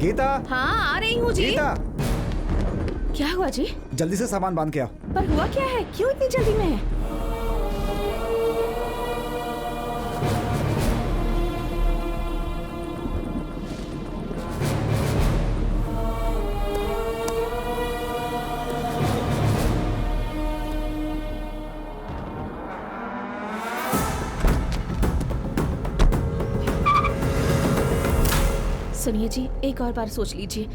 गीता। हाँ आ रही हूँ जी। गीता, क्या हुआ जी? जल्दी से सामान बांध के आओ। पर हुआ क्या है, क्यों इतनी जल्दी में है? सुनिए जी, एक और बार सोच लीजिए।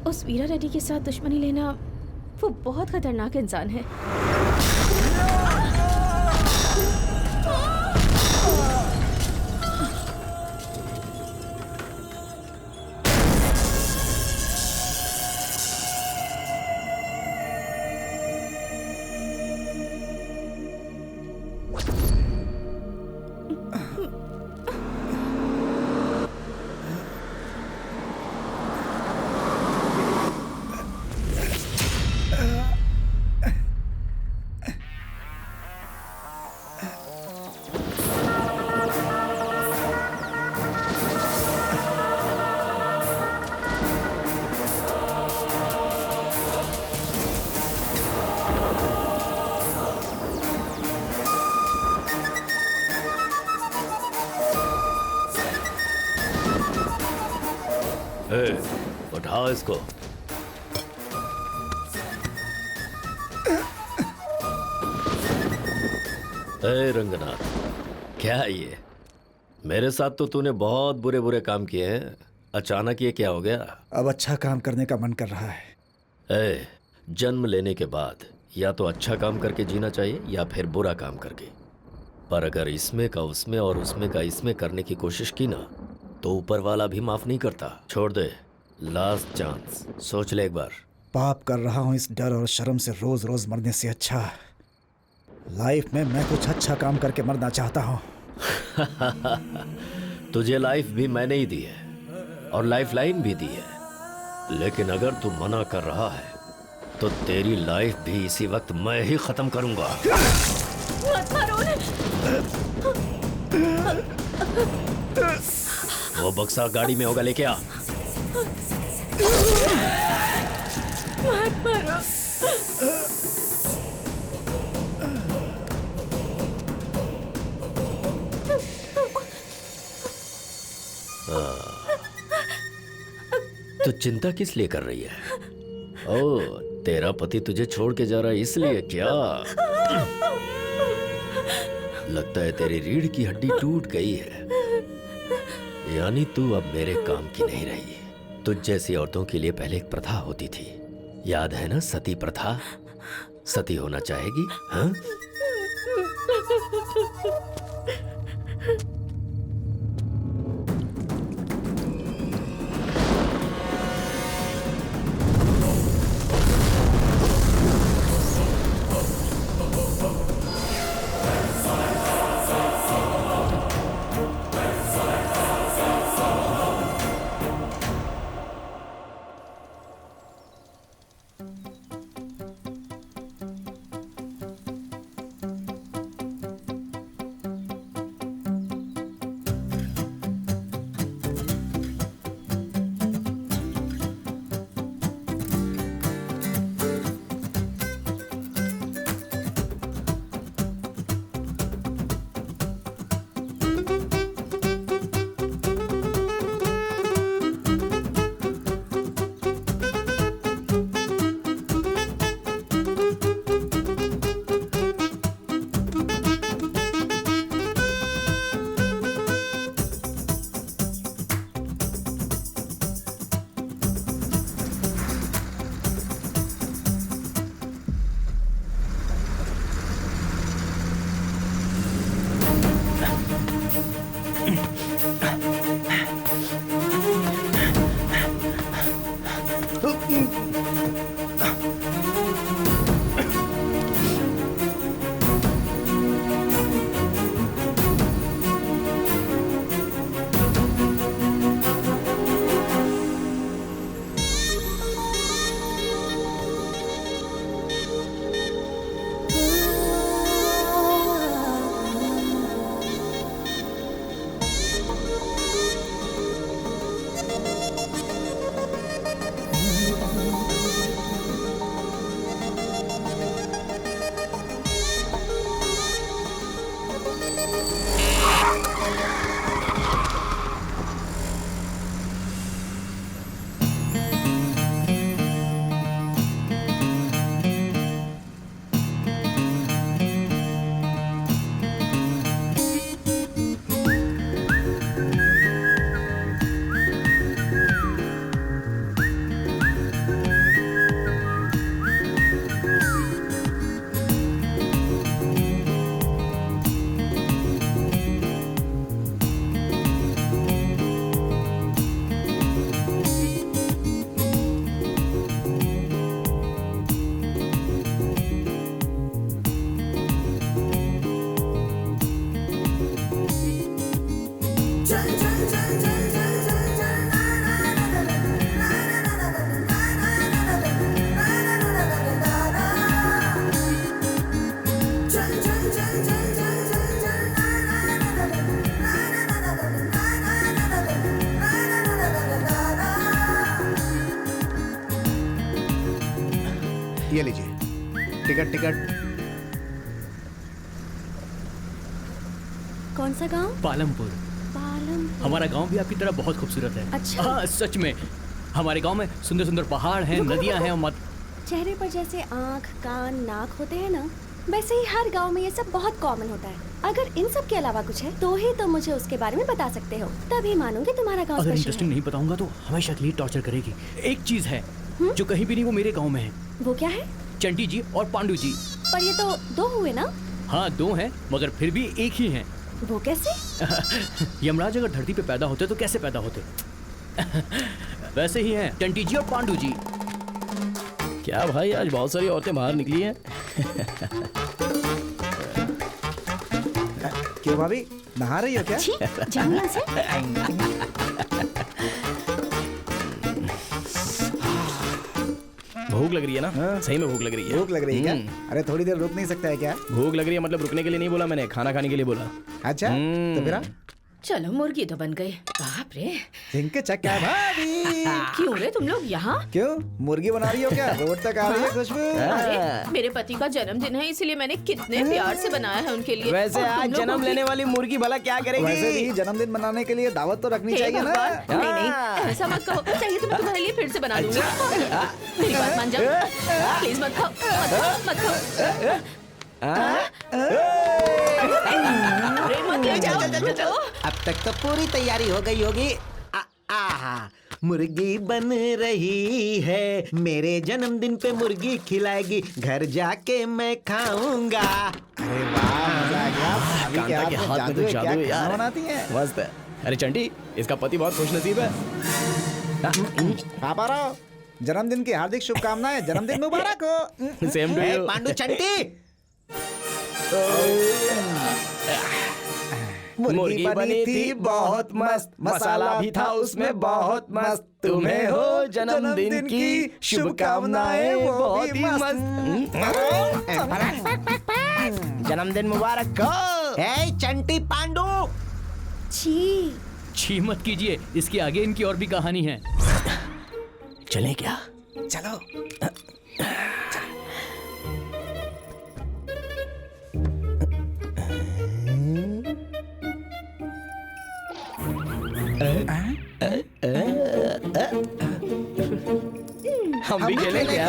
उस वीरा रेड्डी के साथ दुश्मनी लेना, वो बहुत खतरनाक इंसान है। उठाओ इसको। रंगनाथ, क्या है ये? मेरे साथ तो तूने बहुत बुरे बुरे काम किए हैं, अचानक ये क्या हो गया? अब अच्छा काम करने का मन कर रहा है। जन्म लेने के बाद या तो अच्छा काम करके जीना चाहिए या फिर बुरा काम करके। पर अगर इसमें का उसमें और उसमें का इसमें करने की कोशिश की ना, तो ऊपर वाला भी माफ नहीं करता। छोड़ दे, लास्ट चांस, सोच ले एक बार। पाप कर रहा हूँ इस डर और शर्म से रोज रोज मरने से अच्छा लाइफ में मैं कुछ अच्छा काम करके मरना चाहता हूँ। तुझे लाइफ भी मैंने ही दी है और लाइफ लाइन भी दी है, लेकिन अगर तू मना कर रहा है तो तेरी लाइफ भी इसी वक्त मैं ही खत्म करूंगा। मत मारो उन्हें। वो बक्सा गाड़ी में होगा, लेके आ। मत मारो। तो चिंता किस लिए कर रही है? ओ, तेरा पति तुझे छोड़ के जा रहा है इसलिए क्या? लगता है तेरी रीढ़ की हड्डी टूट गई है, यानी तू अब मेरे काम की नहीं रही। तुझ जैसी औरतों के लिए पहले एक प्रथा होती थी, याद है ना? सती प्रथा। सती होना चाहेगी? हाँ? ये लीजिए टिकट। कौन सा गांव? पालमपुर। पालमपुर। हमारा गांव भी आपकी तरह बहुत खूबसूरत है। अच्छा। हाँ सच में, हमारे गांव में सुंदर सुंदर पहाड़ हैं, नदियां हैं और चेहरे पर जैसे आँख, कान, नाक होते हैं ना, वैसे ही हर गांव में ये सब बहुत कॉमन होता है। अगर इन सब के अलावा कुछ है तो ही तुम मुझे उसके बारे में बता सकते हो, तभी मानूंगी तुम्हारा गांव अगर स्पेशल इंटरेस्टिंग है। नहीं बताऊंगा तो हमेशा के लिए टॉर्चर करेगी। एक चीज है जो कहीं भी नहीं, वो मेरे गांव में है। वो क्या है? चंटी जी और पांडु जी। पर ये तो दो हुए ना। हाँ 2 हैं, मगर फिर भी एक ही हैं। वो कैसे? यमराज अगर धरती पे पैदा होते तो कैसे पैदा होते? वैसे ही हैं चंटी जी और पांडु जी। क्या भाई, आज बहुत सारी औरतें बाहर निकली हैं। क्यों भाभी, नहा रही हो क्या? छी, जाओ यहाँ से। भूख लग रही है ना? हाँ। सही में भूख लग रही है। भूख लग रही है क्या? अरे थोड़ी देर रुक नहीं सकता है क्या? भूख लग रही है मतलब रुकने के लिए नहीं बोला मैंने, खाना खाने के लिए बोला। अच्छा तो फिर चलो मुर्गी तो बन गई। बाप रे, जिनके चक्का भाभी। क्यों रे तुम लोग यहाँ? क्यों मुर्गी बना रही हो क्या? रोड तक आ रही है खुशबू। अरे मेरे पति का जन्मदिन है, इसलिए मैंने कितने प्यार से बनाया है उनके लिए। वैसे और तुम आज लोगों जन्म की- लेने वाली मुर्गी भला क्या वैसे करेगी? भी जन्मदिन मनाने के लिए दावत तो रखनी हे चाहिए ना। भगवान, नहीं ऐसा मत कहो। चाहिए तो मैं तुम्हारे लिए फिर से बना दूंगी। मेरी बात मान जाओ, प्लीज मत खाओ, मत खाओ। अरे मत ले जाओ। अब तक तो पूरी तैयारी हो गई होगी। आहा, मुर्गी बन रही है, मेरे जन्मदिन पे मुर्गी खिलाएगी, घर जाके मैं खाऊंगा। अरे वाह, मजा आ गया। भाभी के कांता के हाथ में हाथ में जादू तो है, क्या जादू है खाना यार। बनाती हैं? मस्त है। अरे चंटी, इसका पति बहुत खुश नसीब है। पापा राव, जन्मदिन की हार्दिक शुभकामनाएं। जन्मदिन मुबारक हो। Same to you. Pandu Chanti, मुर्गी बनी थी बहुत मस्त, मसाला भी था उसमें बहुत मस्त। तुम्हें हो जन्मदिन की शुभकामनाएं बहुत ही मस्त। जन्मदिन मुबारक हो। हे चंटी पांडु। छी, छी मत कीजिए, इसके आगे इनकी और भी कहानी है। चलें क्या? चलो। हम भी खेलें क्या?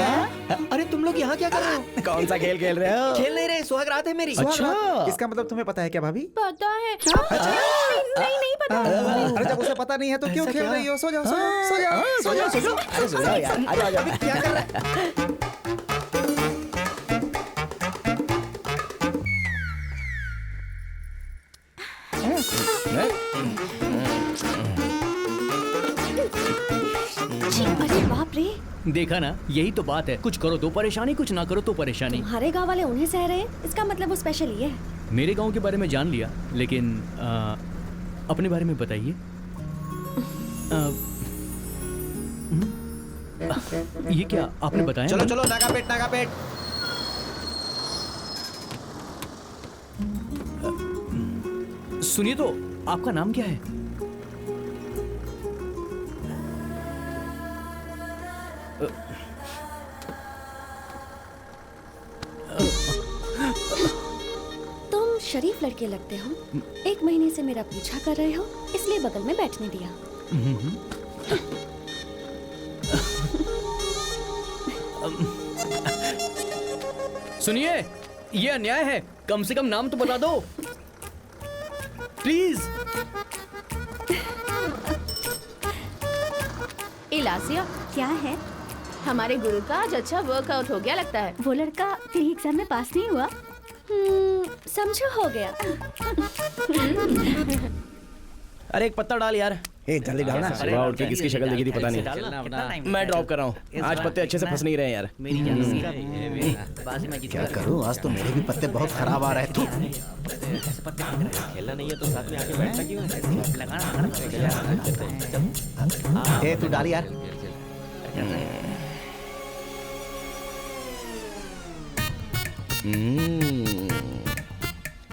अरे तुम लोग यहाँ क्या कर रहे हो? कौन सा खेल खेल रहे हो? खेल नहीं रहे, सुहाग रात है मेरी। अच्छा। इसका मतलब तुम्हें पता है क्या भाभी? पता है। नहीं पता। अरे जब उसे पता नहीं है तो क्यों खेल रही हो? सो जाओ, सो जाओ, सो जाओ, सो जाओ, सो जाओ। अरे सुनो यार, आ जाओ, आ जाओ। क्या कर रहा है? छी, अरे बाप रे। देखा ना, यही तो बात है। कुछ करो तो परेशानी, कुछ ना करो तो परेशानी। तुम्हारे गांव वाले उन्हें सह रहे हैं, इसका मतलब वो स्पेशल ही है। मेरे गांव के बारे में जान लिया, लेकिन अपने बारे में बताइए। ये क्या आपने बताया? चलो चलो, नागा पेट नागा पेट। सुनिए तो, आपका नाम क्या है? तुम शरीफ लड़के लगते हो। 1 महीने से मेरा पीछा कर रहे हो, इसलिए बगल में बैठने दिया। सुनिए, ये अन्याय है। कम से कम नाम तो बता दो, प्लीज। इलासिया, क्या है? हमारे गुरु का आज अच्छा वर्कआउट हो गया लगता है। वो लड़का प्री एग्जाम में पास नहीं हुआ। समझो हो गया। अरे एक पत्ता डाल यार। ए जल्दी डालना। सुबह उठ के किसकी शक्ल देखी थी पता नहीं। मैं ड्रॉप कर रहा हूँ, आज पत्ते अच्छे से फंस नहीं रहे यार। क्या करूं, आज तो मेरे भी पत्ते बहुत खराब आ रहे थे। खेलना नहीं है तो साथ में आके बैठना क्यों है? ए तू डाल यार।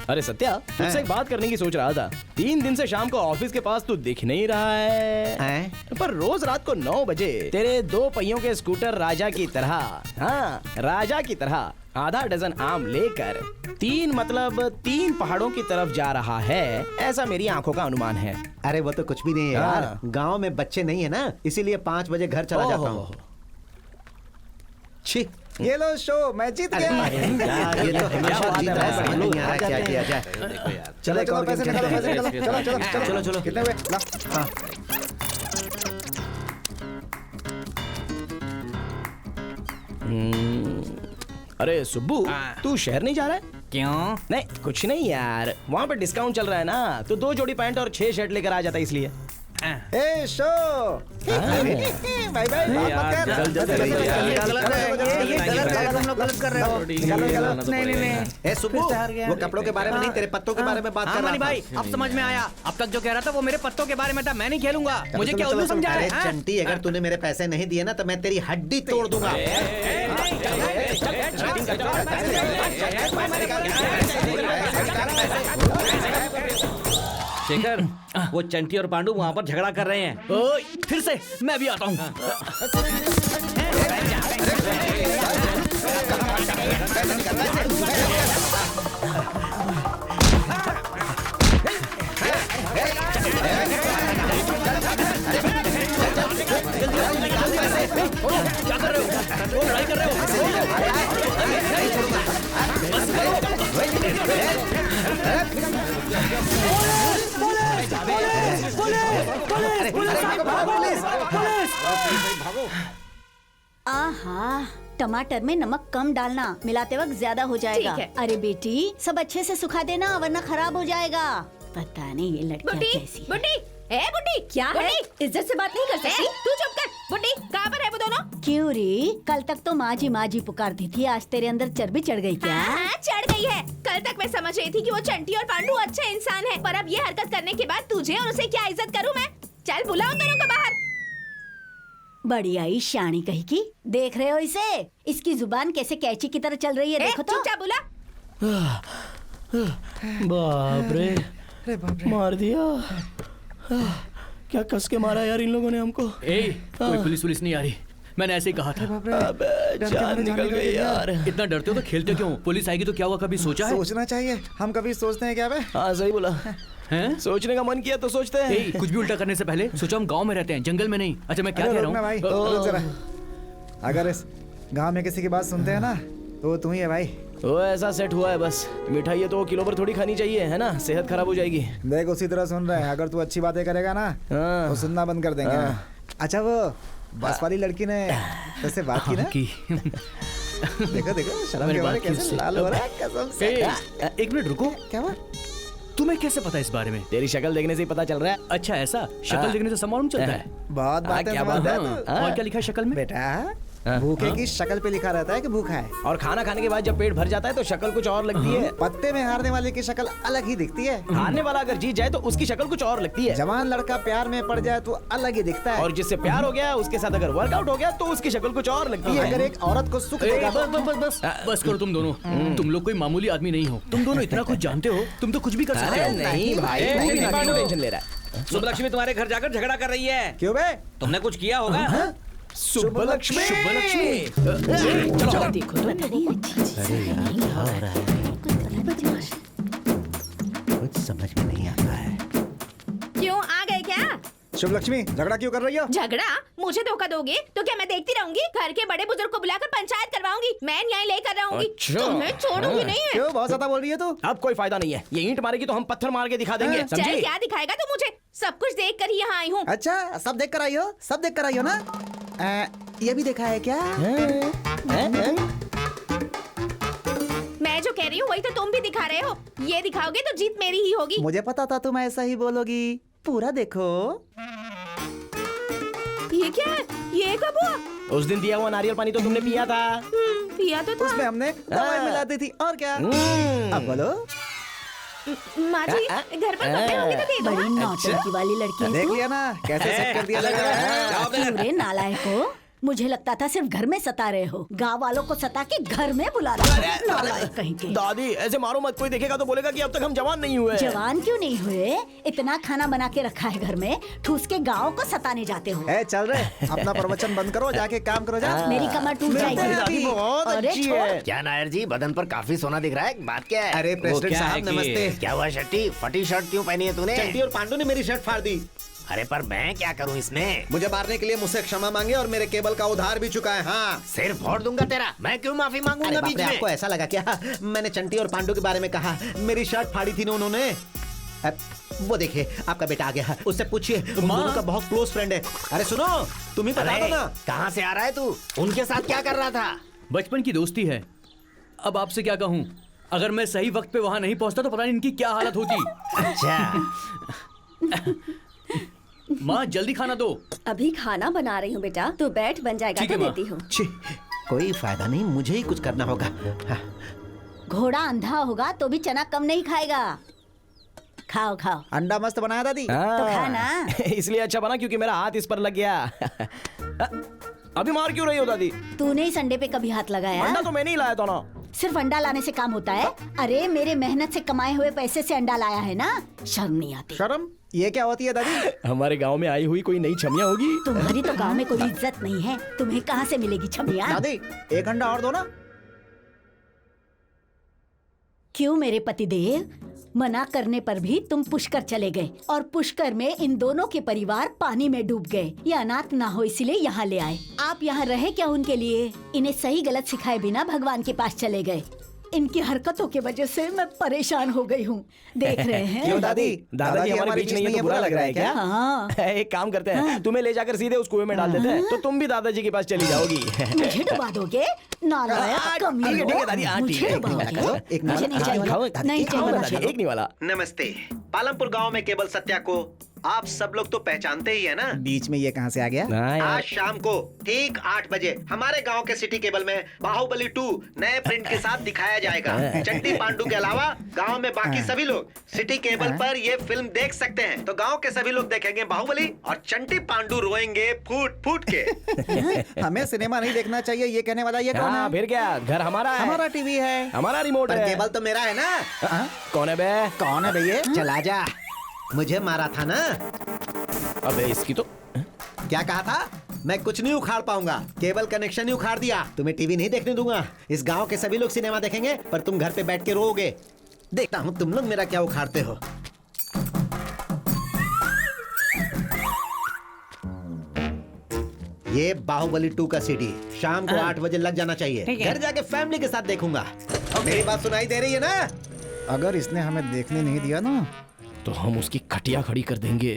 अरे सत्या, तुझसे एक बात करने की सोच रहा था। 3 दिन से शाम को ऑफिस के पास तू दिख नहीं रहा है, पर रोज रात को 9 बजे तेरे 2 पहियों के स्कूटर राजा की तरह, हाँ राजा की तरह आधा डजन आम लेकर 3 पहाड़ों की तरफ जा रहा है, ऐसा मेरी आंखों का अनुमान है। अरे वो तो कुछ भी नहीं है यार, गांव में बच्चे नहीं है ना, इसीलिए 5 बजे घर चला जाता हूँ। छी, ये लो शो, मैं जीत गया। ये तो हमेशा जीत रहा है, समझ नहीं आ रहा क्या किया जाए। चलो चलो पैसे निकालो, पैसे निकालो। चलो चलो चलो चलो चलो। कितने हुए? ला। हाँ। अरे सुब्बू, तू शहर नहीं जा रहा है? क्यों? नहीं कुछ नहीं यार, वहाँ पे डिस्काउंट चल रहा है ना, तो 2 जोड़ी पैंट और 6 शर्ट लेकर आ जाता इसलिए। ए शो, बाय बाय। ए सुब्बू, वो कपड़ों के बारे में नहीं, तेरे पत्तों के बारे में बात कर रहा था। भाई अब समझ में आया, अब तक जो कह रहा था वो मेरे पत्तों के बारे में था, मैं नहीं खेलूंगा। मुझे क्या उल्लू समझा अरे है? चंटी, अगर तूने मेरे पैसे नहीं दिए ना तो मैं तेरी हड्डी तोड़ दूंगा। शेखर, वो चंटी और पांडु वहाँ पर झगड़ा कर रहे हैं। ओए, फिर से मैं भी आता हूँ। क्या कर रहे हो? लड़ाई कर रहे आहा, टमाटर में नमक कम डालना, मिलाते वक्त ज्यादा हो जाएगा। ठीक है। अरे बेटी, सब अच्छे से सुखा देना वरना खराब हो जाएगा। पता नहीं ये लड़कियां कैसी हैं। बुड्ढी, ए बुड्ढी, क्या है? इज्जत से बात नहीं कर सकती? तू चुप कर। बुड्ढी, कहाँ पर है वो दोनों? क्यों री? कल तक तो माँ जी पुकारती थी, आज तेरे अंदर चर्बी चढ़ गई क्या? हाँ, चढ़ गई है। कल तक मैं समझ रही थी कि वो चंटी और पांडु अच्छे इंसान हैं, पर अब ये हरकत करने के बाद तुझे और उसे क्या इज्जत करूँ मैं? चल बुलाओ दोनों को बाहर। बड़ी आई शानी कही की। देख रहे हो इसे? इसकी जुबान कैसे कैची की तरह चल रही है, देखो तो। चुपचाप बुला। बाप रे, मार दिया। क्या कस के मारा यार इन लोगों ने हमको। कोई पुलिस नहीं आ रही, मैंने ऐसे ही कहा था। अबे जान निकल गई यार। इतना डरते हो तो खेलते क्यों? पुलिस आएगी तो क्या हुआ, कभी सोचा है? सोचना चाहिए, हम कभी सोचते हैं क्या बे? हाँ सही बोला, हैं? सोचने का मन किया तो सोचते हैं। कुछ भी उल्टा करने से पहले सोचो हम गांव में रहते हैं, जंगल में नहीं। अच्छा मैं क्या कह रहा भाई, हूँ? रुक जरा। अगर इस गांव में किसी की बात सुनते हैं ना तो तू ही है भाई। वो ऐसा सेट हुआ है बस। मिठाई है तो किलो पर थोड़ी खानी चाहिए, है ना? सेहत खराब हो जाएगी। देख उसी तरह सुन रहे हैं, अगर तू अच्छी बातें करेगा ना तो सुनना बंद कर देंगे। अच्छा वो बस वाली लड़की ने तुझसे बात की ना? देखो देखो शर्म के मारे कैसे लाल हो रहा है, कसम से। एक मिनट रुको, क्या हुआ? तुम्हें कैसे पता इस बारे में? तेरी शक्ल देखने से ही पता चल रहा है। अच्छा ऐसा, शक्ल देखने से सब मालूम चलता है? बहुत बात है। क्या बात है? और क्या लिखा है शक्ल में? बेटा भूखे की शक्ल पे लिखा रहता है कि भूखा है, और खाना खाने के बाद जब पेट भर जाता है तो शक्ल कुछ और लगती है। पत्ते में हारने वाले की शक्ल अलग ही दिखती है। हारने वाला अगर जीत जाए तो उसकी शक्ल कुछ और लगती है। जवान लड़का प्यार में पड़ जाए तो अलग ही दिखता है, और जिससे प्यार हो गया उसके साथ अगर वर्कआउट हो गया तो उसकी शक्ल कुछ और लगती है। अगर एक औरत को सुख देगा बस करो तुम दोनों। तुम लोग कोई मामूली आदमी नहीं हो, तुम दोनों इतना कुछ जानते हो, तुम तो कुछ भी कर सकते हो। नहीं भाई, तू भी ना टेंशन ले रहा है। शुभलक्ष्मी तुम्हारे घर जाकर झगड़ा कर रही है। क्यों बे? तुमने कुछ किया होगा। शुभलक्ष्मी, चलो देखो तो। कुछ समझ में नहीं आता है। क्यों आ गए क्या? शुभ लक्ष्मी, झगड़ा क्यों कर रही हो? झगड़ा? मुझे धोखा दोगे तो क्या मैं देखती रहूंगी? घर के बड़े बुजुर्ग को बुलाकर पंचायत करवाऊंगी, मैं न्याय लेकर रहूंगी। तुम्हें छोड़ूंगी नहीं है। क्यों बहुत ज्यादा बोल रही है तू? अब कोई फायदा नहीं है, ये ईंट मारेगी तो हम पत्थर मार के दिखा देंगे, चल समझी? क्या दिखाएगा तू मुझे? सब कुछ देख कर ही यहाँ आई हूँ। अच्छा सब देख कर आई हो, सब देख कर आई हो ना? ये भी देखा है क्या? मैं जो कह रही हूँ वही तो तुम भी दिखा रहे हो। ये दिखाओगे तो जीत मेरी ही होगी। मुझे पता था तुम ऐसा ही बोलोगी, पूरा देखो। ये क्या है? ये कब हुआ? उस दिन दिया हुआ नारियल पानी तो तुमने पिया था। पिया तो था। उसमें हमने दवाई मिला दी थी और क्या। अब बोलो। माँ जी घर पर कपड़े होंगे तो दे दो। बड़ी नौटंकी वाली लड़की है देख तू। लिया ना कैसे सेट कर दिया लग रहा है। क्यों रे नालायको? मुझे लगता था सिर्फ घर में सता रहे हो, गांव वालों को सता के घर में बुला रहे हो। नालायक कहीं के। दादी ऐसे मारो मत, कोई देखेगा तो बोलेगा कि अब तक हम जवान नहीं हुए। जवान क्यों नहीं हुए? इतना खाना बना के रखा है घर में, ठूस के गाँव को सताने जाते हो। ए चल रहे अपना प्रवचन बंद करो, जाके काम करो जा। मेरी कमर टूट जाएगी। बहुत अरे अच्छी छोड़। है। क्या नायर जी, बदन पर काफी सोना दिख रहा है, बात क्या है? अरे प्रेसिडेंट साहब नमस्ते। क्या हुआ शट्टी, फटी शर्ट क्यों पहनी है तूने? चंटी और पांडू ने मेरी शर्ट फाड़ दी। अरे पर मैं क्या करूं इसमें? मुझे मारने के लिए मुझसे क्षमा मांगे और मेरे केबल का उधार भी चुका है। हाँ सिर फोड़ दूंगा तेरा। मैं क्यों माफी मांगूंगा अरे बीच बाप रे, में? आपको ऐसा लगा क्या मैंने चंटी और पांडू के बारे में कहा? मेरी शर्ट फाड़ी थी ना उन्होंने। वो देखिए आपका बेटा आ गया, उससे पूछिए, उन दोनों का बहुत क्लोज फ्रेंड है। अरे सुनो, तुम ही बता दो ना। कहाँ से आ रहा है तू? उनके साथ क्या कर रहा था? बचपन की दोस्ती है। अब आपसे क्या कहूँ, अगर मैं सही वक्त पे वहाँ नहीं पहुँचता तो पता नहीं इनकी क्या हालत होती। अच्छा माँ जल्दी खाना दो। अभी खाना बना रही हूँ बेटा, तू बैठ, बन जाएगा ठीक तो है, माँ। देती हूँ। छी, कोई फायदा नहीं, मुझे ही कुछ करना होगा। हाँ। घोड़ा अंधा होगा तो भी चना कम नहीं खाएगा। खाओ खाओ। अंडा मस्त बनाया दादी। तो खा ना। इसलिए अच्छा बना क्योंकि मेरा हाथ इस पर लग गया। अभी मार क्यों रही हो दादी? तूने इस अंडे पे कभी हाथ लगाया? अंडा तो मैंने ही लाया था ना। सिर्फ अंडा लाने से काम होता है? अरे मेरे मेहनत से कमाए हुए पैसे से अंडा लाया है ना, शर्म नहीं आती? शर्म ये क्या होती है दादी? हमारे गांव में आई हुई कोई नई छमिया होगी। तुम्हारी तो गांव में कोई इज्जत नहीं है, तुम्हें कहाँ से मिलेगी छमिया? दादी एक अंडा और दो ना। क्यों मेरे पतिदेव, मना करने पर भी तुम पुष्कर चले गए और पुष्कर में इन दोनों के परिवार पानी में डूब गए। ये अनाथ ना हो इसलिए यहाँ ले आए। आप यहाँ रहे क्या उनके लिए? इन्हें सही गलत सिखाए बिना भगवान के पास चले गए। इनकी हरकतों की वजह से मैं परेशान हो गई हूँ। देख रहे हैं? क्यों दादी? दादाजी हमारे बीच नहीं है तो बुरा लग रहा है क्या? हाँ। एक काम करते हैं, तुम्हें ले जाकर सीधे उस कुएं में डाल देते हैं, तो तुम भी दादाजी के पास चली जाओगी। मुझे डुबा दोगे? नालायक कमीने हो। ठीक है दादी, हाँ, ठीक मुझे है। डुबाओगे? एक मुझे नहीं चाहिए। नहीं चाहिए। दादी, एक नहीं वाला। नमस्ते। पालमपुर गांव में केबल सत्या को आप सब लोग तो पहचानते ही है ना। बीच में ये कहाँ से आ गया? आज शाम को ठीक 8 बजे हमारे गांव के सिटी केबल में बाहुबली 2 नए प्रिंट के साथ दिखाया जाएगा। चंटी पांडू के अलावा गांव में बाकी सभी लोग सिटी केबल पर ये फिल्म देख सकते हैं। तो गांव के सभी लोग देखेंगे बाहुबली और चंटी पांडू रोएंगे फूट फूट के। हमें सिनेमा नहीं देखना चाहिए ये कहने वाला ये कौन हाँ, है? फिर क्या, घर हमारा है, हमारा टीवी है, हमारा रिमोट पर है। केबल तो मेरा है ना। कौन है बे? कौन है भैया? चला जा, मुझे मारा था ना। अबे इसकी तो क्या कहा था? मैं कुछ नहीं उखाड़ पाऊंगा, केबल कनेक्शन ही उखाड़ दिया। तुम्हें टीवी नहीं देखने दूंगा। इस गांव के सभी लोग सिनेमा देखेंगे पर तुम घर पे बैठ के रोओगे। देखता हूँ तुम लोग मेरा क्या उखाड़ते हो। ये बाहुबली 2 का सीडी शाम को 8 बजे लग जाना चाहिए। घर जाके फैमिली के साथ देखूंगा। मेरी बात सुनाई दे रही है ना? अगर इसने हमें देखने नहीं दिया ना तो हम उसकी खटिया खड़ी कर देंगे।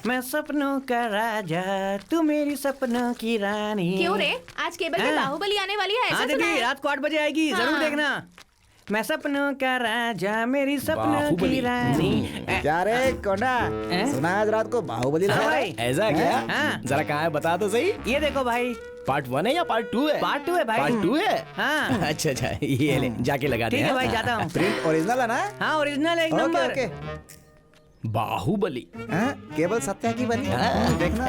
मैं सपनों का राजा, तू मेरी सपनों की रानी। क्यों रे, आज केबल पे बाहुबली आने वाली है, ऐसा सुना है? रात को 8 बजे आएगी, जरूर देखना। मैं सपनों का राजा, मेरी सपनों की रानी। क्या रे कोंडा, सुना आज रात को बाहुबली लगा है? ऐसा क्या? हाँ। जरा कहाँ है बता तो सही। ये देखो भाई, पार्ट 1 है या पार्ट 2 है? पार्ट 2 है भाई। पार्ट 2 है? हाँ। अच्छा अच्छा, ये ले जाके लगा दे। ठीक है भाई, जाता हूँ। प्रिंट ओरिजिनल है ना? हाँ ओरिजिनल है, एक okay number. Okay. Baahubali cable Satya की बनी है, देखना।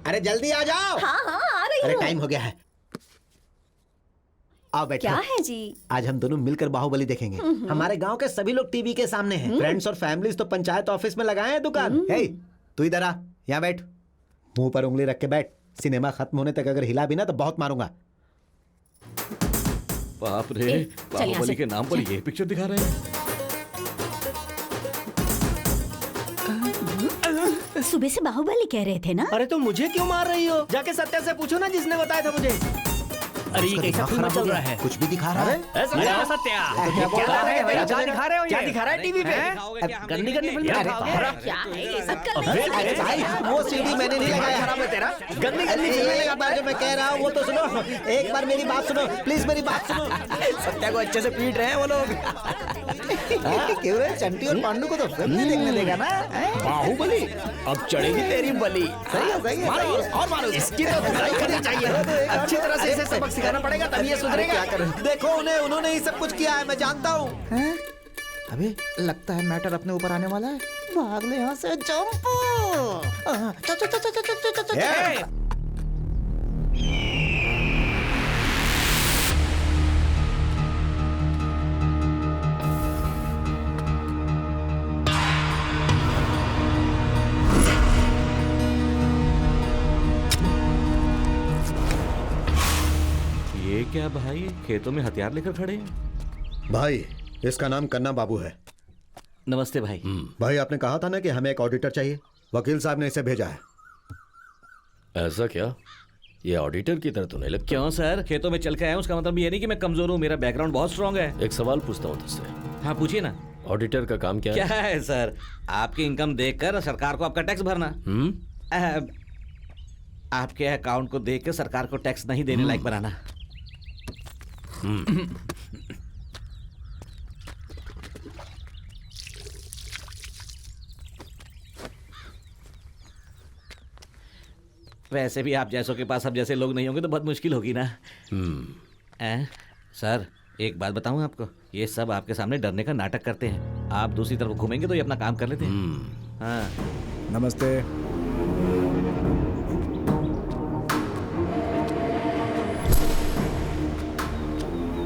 अरे जल्दी आ जाओ। हाँ हाँ आ रही अरे हूँ। टाइम हो गया है, आओ बैठो। क्या है जी? आज हम दोनों मिलकर बाहुबली देखेंगे। हमारे गांव के सभी लोग टीवी के सामने हैं। फ्रेंड्स और फैमिलीज तो पंचायत ऑफिस में लगाए हैं दुकान। हे, तू इधर आ, यहाँ बैठ, मुंह पर उंगली रख के बैठ। सिनेमा खत्म होने तक अगर हिला भी ना तो बहुत मारूंगा। बाप रे, बाहुबली के नाम पर ये पिक्चर दिखा रहे हैं। सुबह से बाहुबली कह रहे थे ना? अरे तो मुझे क्यों मार रही हो? जाके सत्या से पूछो ना जिसने बताया था मुझे। अरे ये कैसा फिल्म चल रहा है? कुछ भी दिखा रहा है। अरे सत्या, क्या बोल रहा है भाई? क्या दिखा रहे हो? क्या दिखा रहा है टीवी पे? गंदी गंदी फिल्म क्या है ये सब कर रहे हो? अरे भाई वो सीडी मैंने नहीं लगाया। खराब है तेरा। गंदी गंदी एक बार जो मैं कह रहा हूँ वो तो सुनो। एक बार मेरी बात सुनो प्लीज, मेरी बात सुनो। सत्या को अच्छे से पीट रहे हैं वो लोग। क्यों रे? चंटी और पांडू को तो फिल्म नहीं देखने देगा ना। बाहुबली अब चढ़ेगी तेरी बलि। सही है, सही है, मारो सही है। और मारो। इसकी तो धुलाई करनी चाहिए। अच्छी तरह से इसे सबक सिखाना पड़ेगा तभी ये सुधरेगा। क्या करूं? देखो उन्होंने ही सब कुछ किया है, मैं जानता हूँ। अबे लगता है मैटर अपने ऊपर आने वाला है। भाग ले यहाँ से, जंप। ये क्या भाई, खेतों में हथियार लेकर खड़े हैं? भाई इसका नाम कन्ना बाबू है। नमस्ते भाई। भाई आपने कहा था ना कि हमें एक ऑडिटर चाहिए, वकील साहब ने इसे भेजा है। ऐसा क्या? ये ऑडिटर की तरह तो नहीं लगता। क्यों सर, खेतों में चल के आया हूं, उसका मतलब ये नहीं कि मैं कमजोर हूँ, मेरा बैकग्राउंड बहुत स्ट्रांग है। एक सवाल पूछता हूँ तुझसे। हाँ पूछिए ना। ऑडिटर का काम क्या है? है सर, आपकी इनकम देखकर सरकार को आपका टैक्स भरना। आपके अकाउंट को देखकर सरकार को टैक्स नहीं देने लायक बनाना। वैसे भी आप जैसों के पास अब जैसे लोग नहीं होंगे तो बहुत मुश्किल होगी ना। सर एक बात बताऊं आपको, ये सब आपके सामने डरने का नाटक करते हैं। आप दूसरी तरफ घूमेंगे तो ये अपना काम कर लेते हैं। हाँ नमस्ते।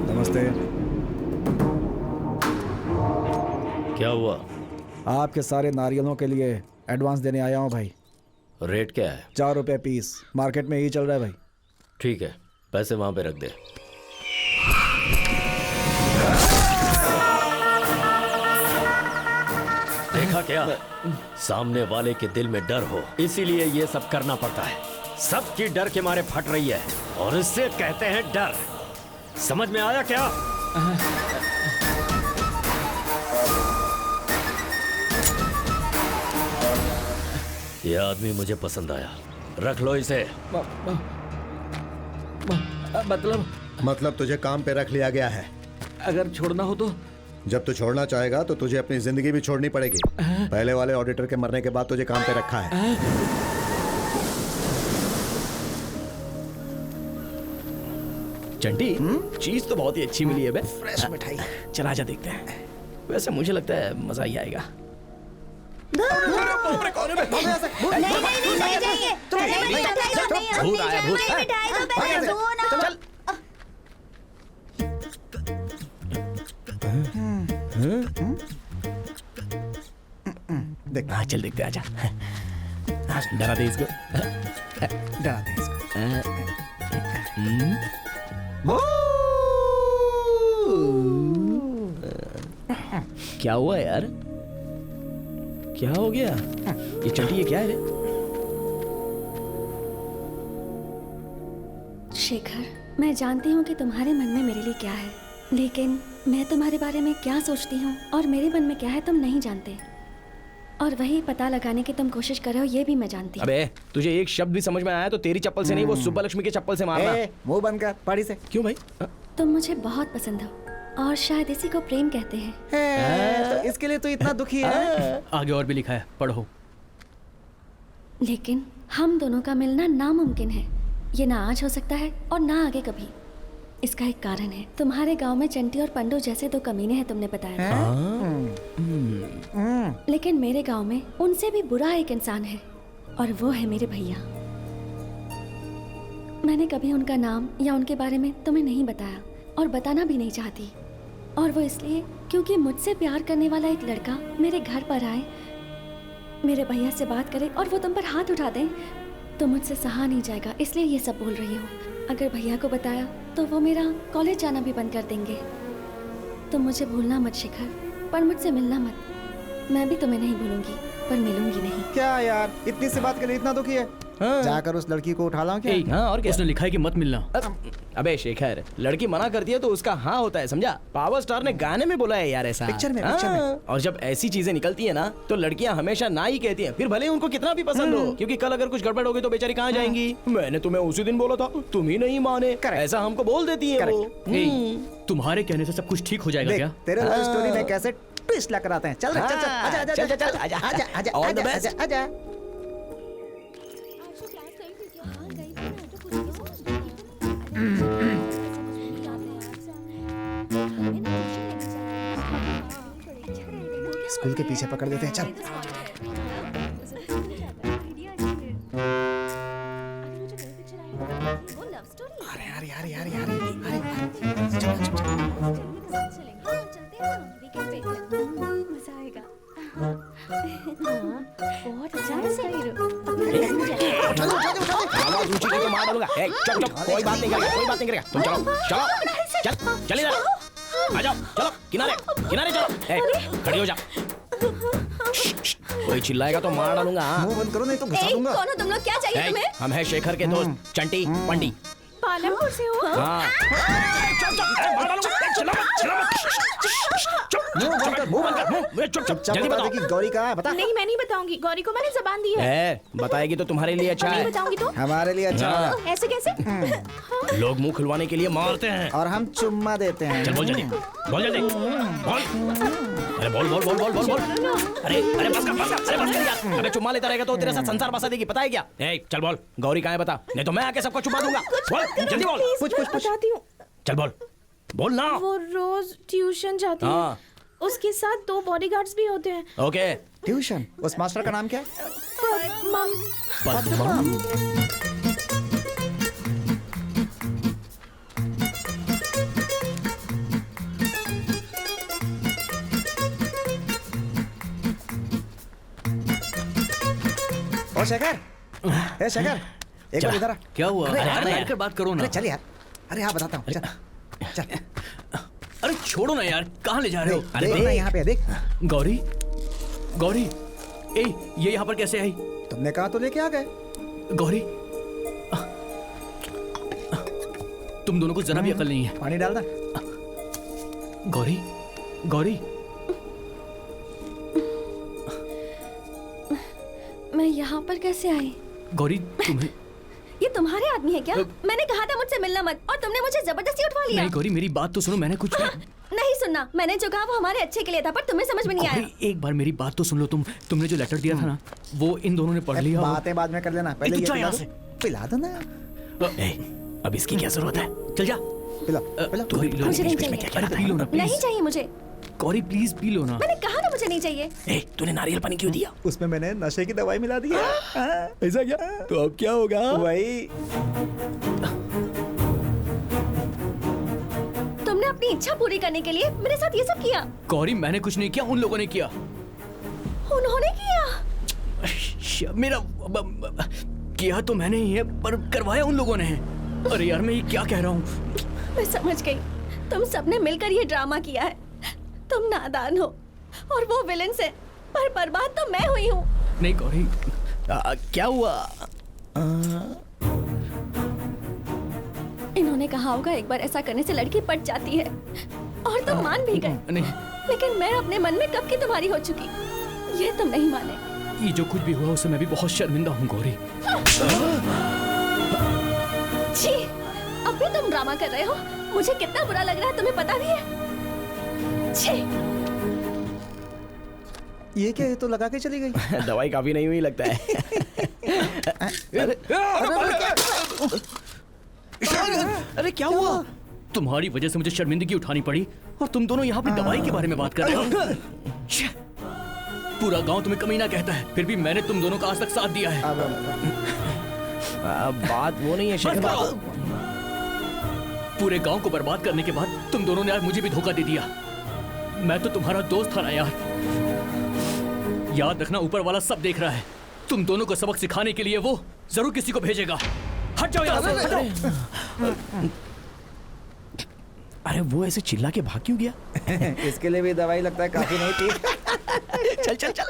नमस्ते। क्या हुआ? आपके सारे नारियलों के लिए एडवांस देने आया हूँ भाई। रेट क्या है? 4 रुपए पीस, मार्केट में यही चल रहा है भाई। ठीक है, पैसे वहां पे रख दे। देखा क्या? सामने वाले के दिल में डर हो, इसीलिए ये सब करना पड़ता है। सबकी डर के मारे फट रही है और इससे कहते हैं डर। समझ में आया क्या? यह आदमी मुझे पसंद आया, रख लो इसे। मतलब तुझे काम पे रख लिया गया है। अगर छोड़ना हो तो? जब तू छोड़ना चाहेगा तो तुझे अपनी जिंदगी भी छोड़नी पड़ेगी। पहले वाले ऑडिटर के मरने के बाद तुझे काम पे रखा है। चंटी चीज तो बहुत ही अच्छी मिली है बे। फ्रेश मिठाई। चल आजा देखते हैं। वैसे मुझे लगता है मजा ही आएगा। भूत आया, भूत। चल देख, हाँ चल देखते आजा। डरा दे इसको। डरा दे इसको। क्या हुआ यार? क्या हो गया? ये चंटी ये क्या है रे? शेखर, मैं जानती हूँ कि तुम्हारे मन में मेरे लिए क्या है, लेकिन मैं तुम्हारे बारे में क्या सोचती हूँ और मेरे मन में क्या है तुम नहीं जानते। और वही पता लगाने की तुम कोशिश कर रहे हो ये भी मैं जानती हूँ। अबे तुझे एक शब्द भी समझ में आया तो तेरी चप्पल से नहीं, वो सुब्बा लक्ष्मी के चप्पल से मारना। मुंह बंद कर, पाड़ी से। क्यों भाई? तुम मुझे बहुत पसंद हो और शायद इसी को प्रेम कहते हैं। तो इसके लिए तो इतना दुखी है। आगे और भी लिखा है, पढ़ो। लेकिन हम दोनों का मिलना नामुमकिन है। ये ना आज हो सकता है और ना आगे कभी। इसका एक कारण है, तुम्हारे गांव में चंटी और पंडू जैसे 2 कमीने हैं, तुमने बताया। लेकिन मेरे गांव में उनसे भी बुरा एक इंसान है और वो है मेरे भैया। मैंने कभी उनका नाम या उनके बारे में तुम्हें नहीं बताया और बताना भी नहीं चाहती। और वो इसलिए क्योंकि मुझसे प्यार करने वाला एक लड़का मेरे घर पर आए, मेरे भैया से बात करे और वो तुम पर हाथ उठा दें तो मुझसे सहा नहीं जाएगा, इसलिए ये सब बोल रही हूँ। अगर भैया को बताया तो वो मेरा कॉलेज जाना भी बंद कर देंगे। तुम मुझे भूलना मत शिखर, पर मुझसे मिलना मत। मैं भी तुम्हें नहीं भूलूंगी, पर मिलूंगी नहीं। क्या यार, इतनी सी बात के लिए इतना दुखी है? जाकर उस लड़की को उठा लाऊं क्या? हाँ और क्या? उसने लिखा है कि मत मिलना। अबे शेखर, लड़की मना करती है तो उसका हाँ होता है, समझा? पावर स्टार ने गाने में बोला है यार ऐसा। पिक्चर में और जब ऐसी चीजें निकलती है ना तो लड़कियां हमेशा ना ही कहती हैं, फिर भले उनको कितना भी पसंद हो, क्योंकि कल अगर कुछ गड़बड़ होगी तो बेचारी कहाँ जाएंगी? मैंने तुम्हें उसी दिन बोला था, तुम ही नहीं माने, ऐसा हमको बोल देती है वो। तुम्हारे कहने से सब कुछ ठीक हो जाएगा क्या? तेरे लव स्टोरी में कैसे ट्विस्ट ला कर आते हैं। चल चल चल आजा आजा चल चल आजा आजा आजा ऑल द आजा बेस्ट। आजा। स्कूल के पीछे पकड़ देते हैं, चल। अरे यार यार यार यार मजा आएगा। बहुत अच्छा आवाज ऊंची करके मार डालूंगा। चुप चुप, कोई बात नहीं करेगा, कोई बात नहीं करेगा। तुम चलो चलो चल चल इधर आ जाओ, चलो किनारे किनारे चलो। खड़ी हो जा। कोई चिल्लाएगा तो मार डालूंगा। मुंह बंद करो नहीं तो घुसा दूंगा। कौन हो तुम लोग? क्या चाहिए तुम्हें? हम है शेखर के दोस्त चंटी पंडी। पालमपुर से हो? हाँ। चुप जल्दी बताओ कि गौरी कहाँ है, बता। नहीं, मैं नहीं बताऊंगी। गौरी को मैंने जबान दी है। बताएगी तो तुम्हारे लिए अच्छा नहीं है। बताऊंगी तो हमारे लिए अच्छा है। ऐसे कैसे? लोग मुंह खुलवाने के लिए मारते हैं और हम चुम्मा देते हैं। चल बोल जल्दी, बोल जल्दी, बोल। अरे बोल बोल बोल बोल बोल बोल। अरे अरे बस कर यार। अबे चुम्मा लेता रहेगा तो तेरे साथ संसार बसा देगी, पता है क्या? चल बोल, गौरी कहाँ है बता, नहीं तो मैं आके सबको चुम्मा दूंगा। बोल जल्दी बोल। पूछ बताती हूँ। चल बोल, बोल ना। वो रोज ट्यूशन जाती है। उसके साथ 2 बॉडीगार्ड्स भी होते हैं। ओके। ट्यूशन? उस मास्टर का नाम क्या है? ओ शेखर, ए शेखर, एक बार इधर आ। क्या हुआ? अरे बैठकर बात करो ना। अरे चल यार, अरे हाँ बताता हूँ, चल चल। अरे छोड़ो ना यार, कहाँ ले जा रहे हो? अरे देख ना यहाँ पे, देख। गौरी गौरी, ये यहाँ पर कैसे आई? तुमने कहा तो लेके आ गए। गौरी, तुम दोनों को जरा भी अकल नहीं है। पानी डाल दे। गौरी गौरी, मैं यहाँ पर कैसे आई? गौरी तुम्हें ये तुम्हारे आदमी है क्या? मैंने कहा था मुझसे मिलना मत, और तुमने मुझे जबरदस्ती उठवा लिया। नहीं गौरी, मेरी बात तो सुनो। मैंने कुछ नहीं सुनना। मैंने जो कहा वो हमारे अच्छे के लिए था, पर तुम्हें समझ में नहीं आया। एक बार मेरी बात तो सुन लो। तुमने जो लेटर दिया था ना, वो इन दोनों ने पढ़ लिया। बातें बाद में कर लेना, पहले ये पिला दो ना। अब इसकी क्या जरूरत है? चल जा, पिला पिला। मुझे नहीं चाहिए। पी लो ना प्लीज। नहीं चाहिए मुझे। गौरी प्लीज पी लो ना। मैंने कहा ना मुझे नहीं चाहिए। तूने नारियल पानी क्यों दिया? उसमें मैंने नशे की दवाई मिला दी है। ऐसा क्या? तो अब क्या होगा? वही। तुमने अपनी इच्छा पूरी करने के लिए मेरे साथ ये सब किया। गौरी मैंने कुछ नहीं किया, उन लोगों ने किया। उन्होंने किया? मेरा किया तो मैंने ही है, पर करवाया उन लोगों ने है। अरे यार मैं ये क्या कह रहा हूँ? मैं समझ गई, तुम सबने मिलकर ये ड्रामा किया है। तुम नादान हो और वो विलन से, पर बर्बाद तो मैं हुई हूँ। नहीं गौरी, क्या हुआ? इन्होंने कहा होगा एक बार ऐसा करने से लड़की पट जाती है, और तुम मान भी गए। नहीं, लेकिन मैं अपने मन में कब की तुम्हारी हो चुकी, ये तुम नहीं माने। ये जो कुछ भी हुआ उससे मैं भी बहुत शर्मिंदा हूँ गौरी। छी, अब भी तुम ड्रामा कर रहे हो। मुझे कितना बुरा लग रहा है तुम्हें पता भी है? छी। ये क्या, ये तो लगा के चली गई। दवाई काफी नहीं हुई लगता है। अरे क्या हुआ? तुम्हारी वजह से मुझे शर्मिंदगी उठानी पड़ी, और तुम दोनों यहाँ पे दवाई के बारे में बात कर रहे हो। पूरा गांव तुम्हें कमीना कहता है, फिर भी मैंने तुम दोनों का आज तक साथ दिया है। बात वो नहीं है शेखर। पूरे गांव को बर्बाद करने के बाद तुम दोनों ने आज मुझे भी धोखा दे दिया। मैं तो तुम्हारा दोस्त था ना यार। याद रखना, ऊपर वाला सब देख रहा है। तुम दोनों को सबक सिखाने के लिए वो जरूर किसी को भेजेगा। हट जाओ यहाँ से, हट जाओ। अरे वो ऐसे चिल्ला के भाग क्यों गया? इसके लिए भी दवाई लगता है काफी नहीं थी। चल चल चल।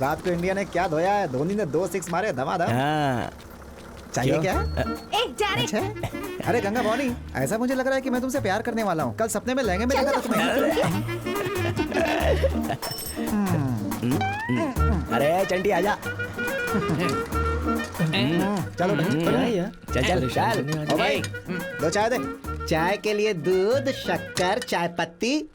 रात को इंडिया ने क्या धोया है, धोनी ने 2 6 मारे धमाधम। चाहिए क्या? एक जा रे। अच्छा? अरे गंगा भवानी, ऐसा मुझे लग रहा है कि मैं तुमसे प्यार करने वाला हूँ। कल सपने में लहंगे में देखा था तुम्हें। अरे चंटी आजा। चलो चल चल चल। ओ भाई, 2 चाय दे। चाय के लिए दूध, शक्कर, चाय पत्ती,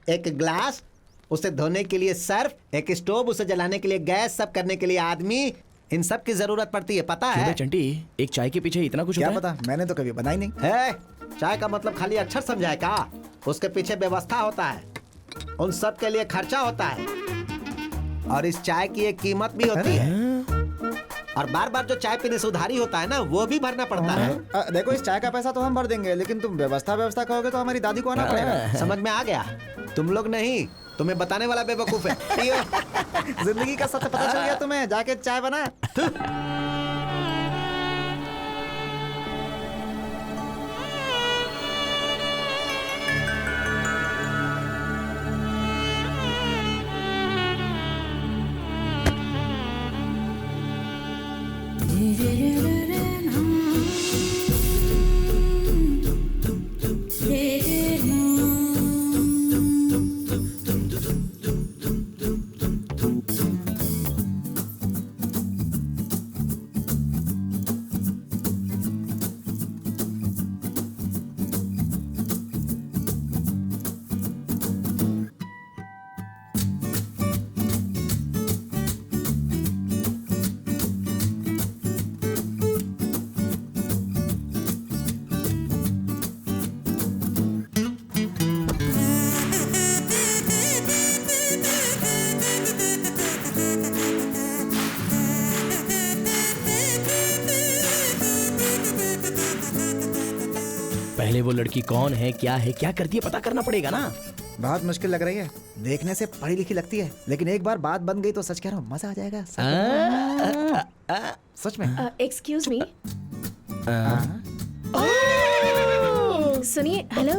एक ग्लास, उसे धोने के लिए सर्फ, एक स्टोव, उसे जलाने के लिए गैस, सब करने के लिए आदमी, इन सब की जरूरत पड़ती है, पता है? चंटी, एक चाय के पीछे इतना कुछ क्या होता है? पता, मैंने तो कभी बनाई नहीं है। चाय का मतलब खाली अक्षर समझाए का? उसके पीछे व्यवस्था होता है, उन सब के लिए खर्चा होता है, और इस चाय की एक कीमत भी होती है, और बार बार जो चाय पीने से उधारी होता है ना, वो भी भरना पड़ता है। देखो, इस चाय का पैसा तो हम भर देंगे, लेकिन तुम व्यवस्था कहोगे तो हमारी दादी को आना पड़ेगा। समझ में आ गया? तुम लोग नहीं, तुम्हें बताने वाला बेवकूफ है। जिंदगी का सत्य पता चल गया तुम्हें, जाके चाय बना। पहले वो लड़की कौन है, क्या करती है, पता करना पड़ेगा ना। बहुत मुश्किल लग रही है, देखने से पढ़ी लिखी लगती है, लेकिन एक बार बात बन गई तो सच कह रहा हूँ, मजा आ जाएगा। सच में। Excuse me. सुनिए, हेलो।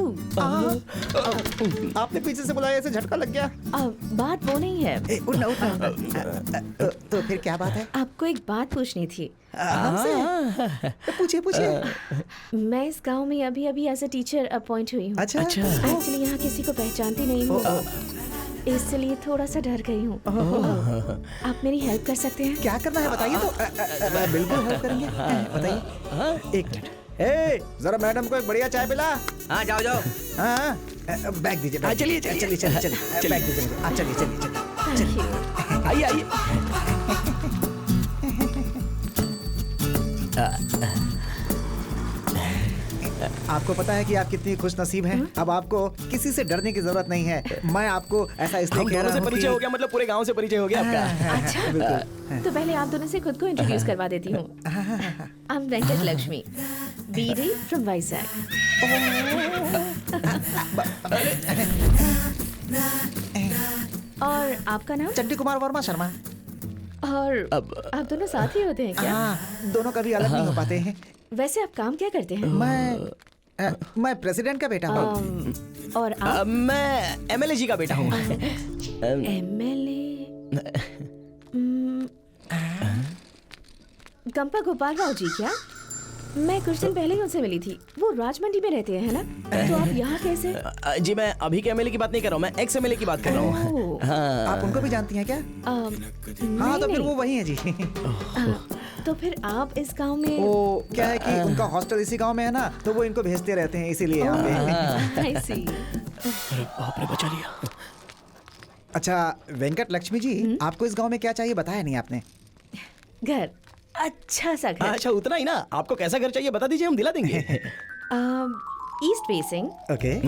आपने पीछे से बुलाया, ऐसे झटका लग गया। बात वो नहीं है। उठना। तो फिर क्या बात है? आपको एक बात पूछनी थी। पूछिए। मैं इस गांव में अभी एज अ टीचर अपॉइंट हुई हूँ। अच्छा। एक्चुअली यहाँ किसी को पहचानती नहीं हूँ, इसलिए थोड़ा सा डर गई हूँ। आप मेरी हेल्प कर सकते हैं? क्या करना है बताइए तो। बिल्कुल हेल्प करेंगे, बताइए। 1 मिनट। जरा मैडम को एक बढ़िया चाय पिला। हाँ, जाओ। हाँ, बैग दीजिए। चलिए। बैग दीजिए। चलिए। आइए। आपको पता है कि आप कितनी खुश नसीब हैं। अब आपको किसी से डरने की जरूरत नहीं है। मैं आपको ऐसा इसलिए कह रहा हूँ, परिचय हो गया, मतलब पूरे गांव से परिचय हो गया आपका। अच्छा, बिल्कुल। तो पहले आप दोनों से खुद को इंट्रोड्यूस करवा देती हूँ। I am Venkat Lakshmi, BD from Vizag. और आपका नाम? चंटी कुमार वर्मा शर्मा। और आप दोनों साथ ही होते हैं क्या? दोनों कभी अलग नहीं हो पाते हैं। वैसे आप काम क्या करते हैं? मैं प्रेसिडेंट का बेटा हूँ। और आप? मैं एमएलए जी का बेटा हूँ। एमएलए गंपा गोपाल राव जी क्या? मैं कुछ दिन पहले ही उनसे मिली थी। वो राजमंडी में रहते हैं, है ना? तो आप यहाँ कैसे? जी, मैं अभी के एमएलए की बात नहीं कर रहा हूँ, मैं एक्स एमएलए की बात कर रहा हूँ। आप उनको भी जानती हैं क्या? हाँ, तो फिर वो वही है जी। तो फिर आप इस गांव में? वो क्या है कि उनका हॉस्टल इसी गांव में है ना, तो वो इनको भेजते रहते हैं, इसीलिए यहाँ पे। I see। अरे बाप रे, बचा लिया। अच्छा वेंकट लक्ष्मी जी, आपको इस गांव में क्या चाहिए बताया नहीं आपने? घर, अच्छा सा घर। अच्छा, उतना ही ना? आपको कैसा घर चाहिए बता दीजिए, हम दिला देंगे। East facing. ओके।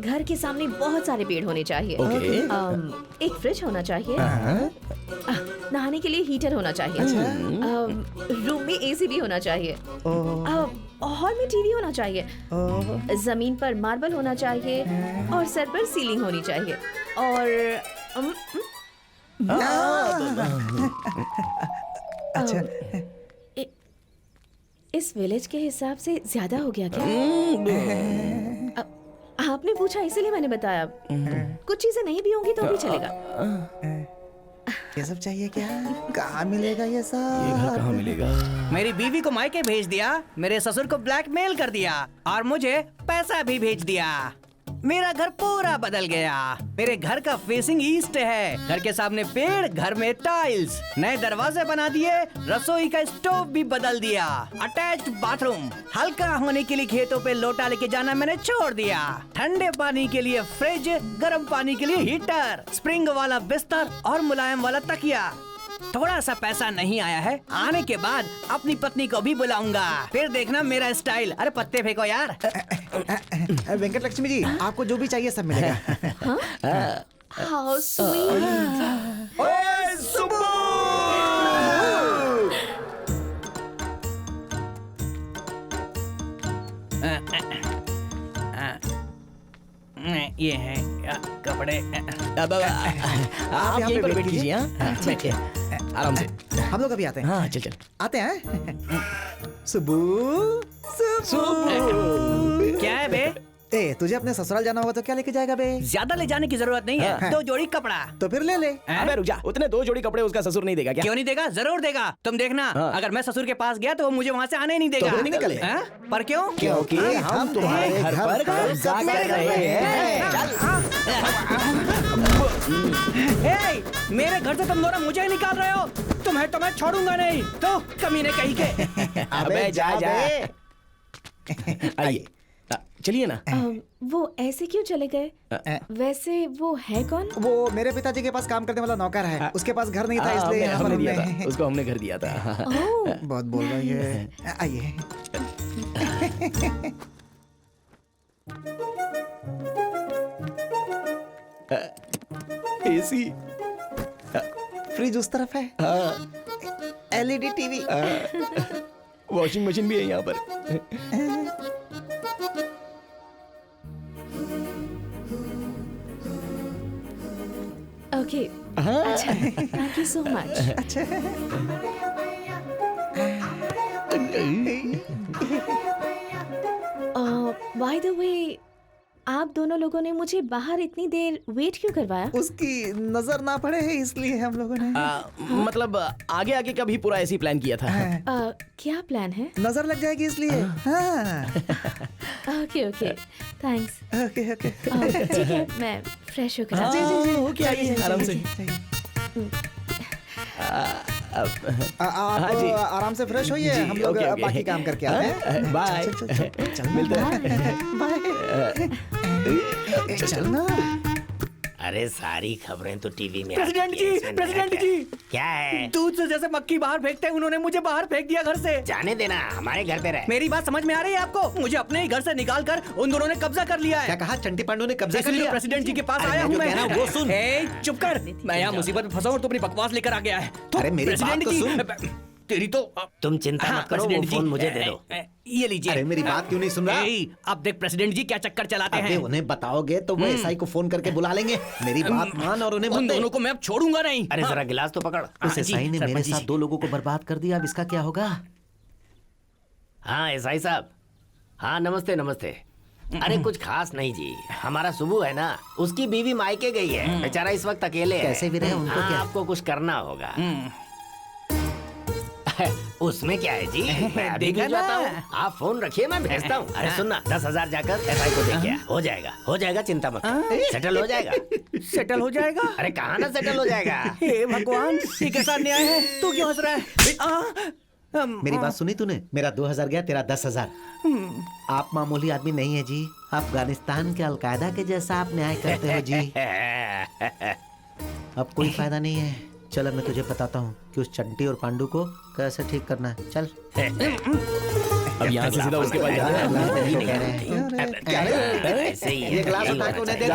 घर के सामने बहुत सारे पेड़ होने चाहिए। एक फ्रिज होना चाहिए। नहाने के लिए हीटर होना चाहिए। रूम में एसी भी होना चाहिए। हॉल में टीवी होना चाहिए। जमीन पर मार्बल होना चाहिए और सर पर सीलिंग होनी चाहिए। और अच्छा, इस विलेज के हिसाब से ज्यादा हो गया क्या? आपने पूछा इसीलिए मैंने बताया। कुछ चीजें नहीं भी होंगी तो भी चलेगा। ये सब चाहिए क्या? कहाँ मिलेगा ये सब? ये घर कहाँ मिलेगा? मेरी बीवी को मायके भेज दिया, मेरे ससुर को ब्लैकमेल कर दिया और मुझे पैसा भी भेज दिया। मेरा घर पूरा बदल गया। मेरे घर का फेसिंग ईस्ट है। घर के सामने पेड़, घर में टाइल्स, नए दरवाजे बना दिए, रसोई का स्टोव भी बदल दिया, अटैच्ड बाथरूम। हल्का होने के लिए खेतों पे लोटा लेके जाना मैंने छोड़ दिया। ठंडे पानी के लिए फ्रिज, गर्म पानी के लिए हीटर, स्प्रिंग वाला बिस्तर और मुलायम वाला तकिया। थोड़ा सा पैसा नहीं आया है, आने के बाद अपनी पत्नी को भी बुलाऊंगा, फिर देखना मेरा स्टाइल। अरे पत्ते फेंको यार। वेंकट लक्ष्मी जी, आपको जो भी चाहिए सब मिलेगा। How sweet. ओए सुब्बू! ये है कपड़े। अब आप यहीं पर बैठ कीजिए। बैठिए आराम से। हम लोग अभी आते हैं। हाँ चल आते हैं। सुब्बू, क्या है बे? ए, तुझे अपने ससुराल जाना होगा तो क्या लेके जाएगा बे? ज्यादा ले जाने की जरूरत नहीं है। 2 जोड़ी कपड़ा। तो फिर ले ले। अबे रुक जा, उतने 2 जोड़ी कपड़े उसका ससुर नहीं देगा क्या? क्यों नहीं देगा? जरूर देगा। तुम देखना, अगर मैं ससुर के पास गया तो वो मुझे वहाँ से आने नहीं देगा। तो निकल ले। पर क्यों? क्योंकि हम तुम्हारे घर पर कब्जा कर रहे हैं। मेरे घर से तुम दोनों मुझे निकाल रहे हो। तुम्हें तो मैं छोड़ूंगा नहीं। तो कमीने कहीं के। अबे जा जा। आइए चलिए ना। वो ऐसे क्यों चले गए? वैसे वो है कौन? वो मेरे पिताजी के पास काम करने वाला नौकर है। उसके पास घर नहीं था इसलिए हमने दिया था। उसको हमने घर दिया था। बहुत बोल रही है। आइए। एसी, फ्रिज उस तरफ है। LED टीवी, वॉशिंग मशीन भी है यहाँ पर। ओके, अच्छा, थैंक यू सो मच। अच्छा। बाय द वे, आप दोनों लोगों ने मुझे बाहर इतनी देर वेट क्यों करवाया? उसकी नजर ना पड़े है इसलिए हम लोगों ने। मतलब आगे आगे का भी पूरा ऐसी प्लान किया था। क्या प्लान है? नजर लग जाएगी इसलिए। Okay okay, thanks. Okay okay, ठीक है, मैं फ्रेश होकर आती हूँ। जी जी, हो क्या आइए आराम से। आप आराम से फ्रेश होइए। हम लोग बाकी काम करके आते हैं। बाय। चल मिलते हैं। बाय। चल ना। अरे सारी खबरें तो टीवी में प्रेसिडेंट जी, प्रेसिडेंट जी, क्या है? दूध से जैसे मक्खी बाहर फेंकते हैं, उन्होंने मुझे बाहर फेंक दिया घर से। जाने देना, हमारे घर पे रहे। मेरी बात समझ में आ रही है आपको? मुझे अपने ही घर से निकाल कर उन दोनों ने कब्जा कर लिया है। क्या कहा? चंटी पांडु ने कब्जा कर लिया? प्रेसिडेंट जी के पास अरे आया हूँ जो मैं। कह रहा हूँ वो सुन। चुप कर, मैं यहाँ मुसीबत में फंसा हूँ और तू अपनी बकवास लेकर आ गया है। अरे मेरी बात तो सुन। तेरी तो तुम चिंता मत करो, वो फोन मुझे दे दो। ये लीजिए। अरे मेरी बात क्यों नहीं सुन रहा? अब देख प्रेसिडेंट जी क्या चक्कर चलाते हैं। उन्हें बताओगे तो वो एसआई को फोन करके बुला लेंगे। मेरी बात मान और उन्हें उन दोनों को मैं अब छोड़ूंगा नहीं। अरे जरा गिलास तो पकड़। उस एसआई ने मेरे साथ 2 लोगों को बर्बाद कर दिया। अब इसका क्या होगा? हाँ एसआई साहब, हाँ नमस्ते नमस्ते। अरे कुछ खास नहीं जी, हमारा सुबू है ना, उसकी बीवी मायके गई है। बेचारा इस वक्त अकेले है। कैसे भी रहे उनको क्या? आपको कुछ करना होगा। उसमें क्या है जी, मैं अभी भेजवाता हूँ। आप फोन रखिए, मैं भेजता हूँ। अरे सुनना, 10,000 जाकर एसआई को दे गया। हो जाएगा, चिंता मत, सेटल हो जाएगा। सेटल हो जाएगा? अरे कहाँ ना सेटल हो जाएगा। हे भगवान, ये कैसा अन्याय है? तू क्यों हंस रहा है? मेरी बात सुनी तूने? मेरा 2,000 गया, तेरा 10,000। आप मामूली आदमी नहीं है जी। अफगानिस्तान के अलकायदा के जैसा आप न्याय करते हो जी। अब कोई फायदा नहीं है। चल मैं तुझे बताता हूँ कि उस चंटी और पांडु को कैसे ठीक करना है। चल। अब यहाँ से सीधा उसके पास जाना है। ऐसे ही ये गिलास उठा के उन्हें दे दे।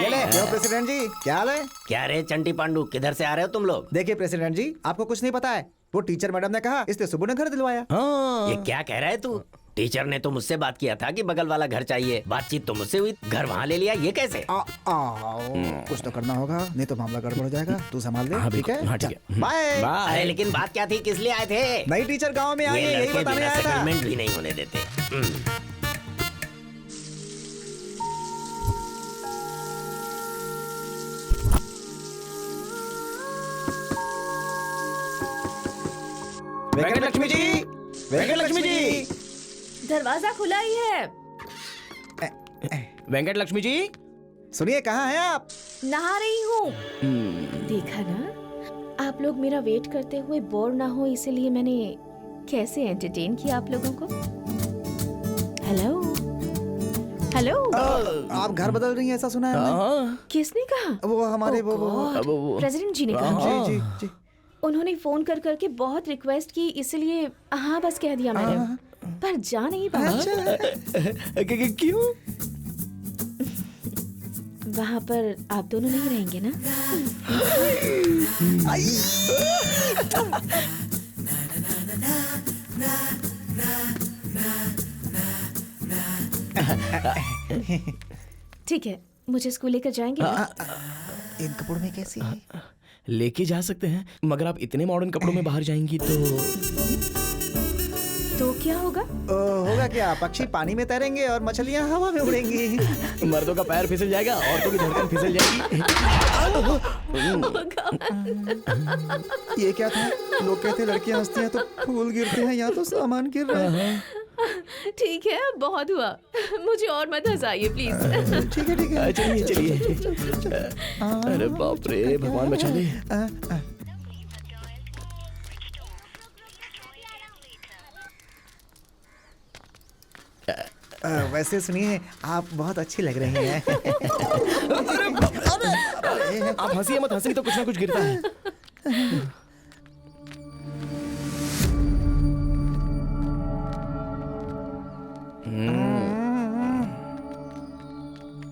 ये ले। क्यों प्रेसिडेंट जी, क्या हाल है? क्या रे चंटी पांडु, किधर से आ रहे हो तुम लोग? देखिए प्रेसिडेंट जी, आपको कुछ नहीं पता है। वो टीचर मैडम ने कहा, इसलिए सुबह ने घर दिलवाया। ये क्या कह रहा है तू? टीचर ने तो मुझसे बात किया था कि बगल वाला घर चाहिए। बातचीत तो मुझसे हुई, घर वहाँ ले लिया, ये कैसे? कुछ तो करना होगा, नहीं तो मामला गड़बड़ हो जाएगा। तू संभाल ले, ठीक है? हाँ ठीक है। बाय। अरे लेकिन बात क्या थी, किस लिए आए थे? नई टीचर गांव में आई है, यही बताने आया था। सेटलमेंट भी नहीं होने देते। वेंकट लक्ष्मी जी, वेंकट लक्ष्मी जी, दरवाजा खुला ही है। वेंकट लक्ष्मी जी, सुनिए, कहाँ हैं आप? नहा रही हूँ। देखा ना, आप लोग मेरा वेट करते हुए बोर ना हो, इसीलिए मैंने कैसे एंटरटेन किया आप लोगों को। Hello hello. आप घर बदल रही हैं ऐसा सुना है हमने। किसने कहा? वो हमारे वो प्रेसिडेंट जी ने कहा। जी जी जी। उन्होंने फोन कर करके बहुत रिक्वेस्ट की, इसलिए हाँ बस कह दिया मैंने, पर जा नहीं पाया। क्यों? वहाँ पर आप दोनों नहीं रहेंगे ना? ठीक है, मुझे स्कूल लेकर जाएंगे? इन कपड़ों में कैसी है? लेके जा सकते हैं, मगर आप इतने मॉडर्न कपड़ों में बाहर जाएंगी तो क्या होगा? होगा क्या, पक्षी पानी में तैरेंगे और मछलियाँ हवा में उड़ेंगी। मर्दों का पैर फिसल जाएगा, औरतों की धड़कन फिसल जाएगी। ये क्या था? लोग कहते लड़कियां हंसती हैं तो फूल गिरते हैं, यहाँ तो सामान गिर रहा है। ठीक है, बहुत हुआ, मुझे और मत हंसाइए प्लीज। ठीक है ठीक है, चलिए चलिए। अरे बाप रे, भगवान बचा ले। वैसे सुनिए, आप बहुत अच्छी लग रही हैं। आप हंसिए मत, हंसी तो कुछ ना कुछ गिरता है।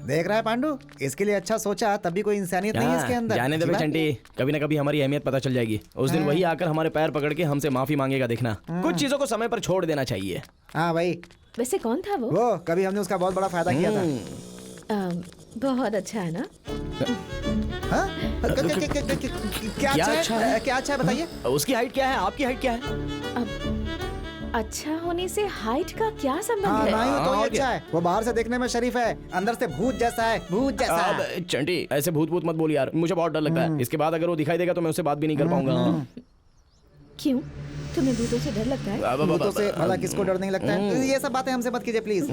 देख रहा है पांडु, इसके लिए अच्छा सोचा, तभी कोई इंसानियत नहीं है इसके अंदर। जाने दे बे चंटी, कभी ना कभी हमारी अहमियत पता चल जाएगी। उस दिन वही आकर हमारे पैर पकड़ के हमसे माफी मांगेगा, देखना। कुछ चीजों को समय पर छोड़ देना चाहिए। हाँ भाई। वैसे कौन था वो? कभी हमने उसका बहुत बड़ा फायदा किया था। बहुत अच्छा है ना? हाँ? क्या अच्छा है? क्या अच्छा है बताइए। उसकी हाइट क्या है, आपकी हाइट क्या है? अच्छा होने से हाइट का क्या संबंध है? नहीं तो ये अच्छा है, वो बाहर से देखने में शरीफ है, अंदर से भूत जैसा है, भूत जैसा। चंटी, ऐसे भूत भूत मत बोल यार, मुझे बहुत डर लगता है। इसके बाद अगर वो दिखाई देगा तो मैं उससे बात भी नहीं कर पाऊंगा। क्यों? तुम्हें भूतों से डर लगता है? भूतों से भला किसको डर नहीं लगता है? ये सब बातें हमसे मत कीजिए प्लीज।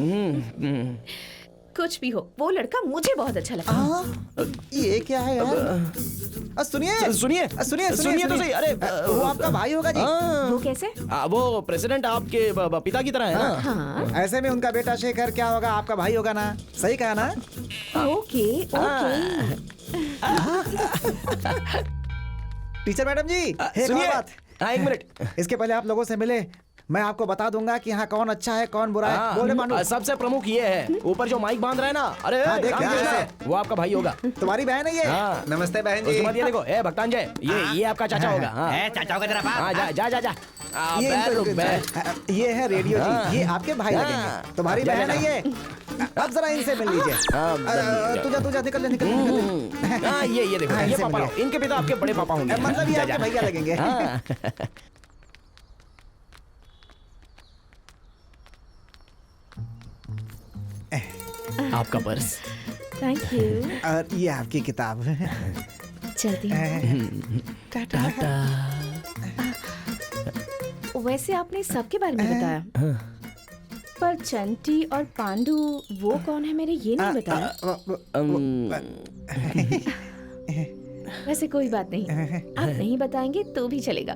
कुछ भी हो, वो लड़का मुझे बहुत अच्छा लगा। ये क्या है यार? सुनिए सुनिए सुनिए सुनिए तो सही। अरे वो आपका भाई होगा जी। वो कैसे? वो प्रेसिडेंट आपके पिता की तरह है ना? हाँ। ऐसे में उनका बेटा शेखर क्या होगा, आपका भाई होगा ना? सही कहा ना? Okay okay. टीचर मैडम जी, एक और बात। एक मिनट, इसके पहले आप लोगों से मिले, मैं आपको बता दूंगा कि यहाँ कौन अच्छा है कौन बुरा है। बोले पांडु। सबसे प्रमुख ये है, ऊपर जो माइक बांध रहा है ना, अरे वो आपका भाई होगा। तुम्हारी बहन है ये? नमस्ते बहन जी। उसके बाद ये देखो, भक्तांजय, ये आपका चाचा होगा। चाचा होगा तेरा बाप। जा जा जा। ये है रेडियो जी, ये आपके भाई लगेंगे। तुम्हारी बहन है ये। अब जरा इनसे मिल लीजिए। तुझा निकल ले। ये देखो, ये पापा, इनके पिता आपके बड़े पापा होंगे। मतलब ये आपके भैया लगेंगे। आपका पर्स। Thank you. और ये आपकी किताब। चलती हूँ। टाटा। वैसे आपने सबके बारे में बताया, पर चंटी और पांडु वो कौन है मेरे ये नहीं बताया। वैसे कोई बात नहीं, आप नहीं बताएंगे तो भी चलेगा।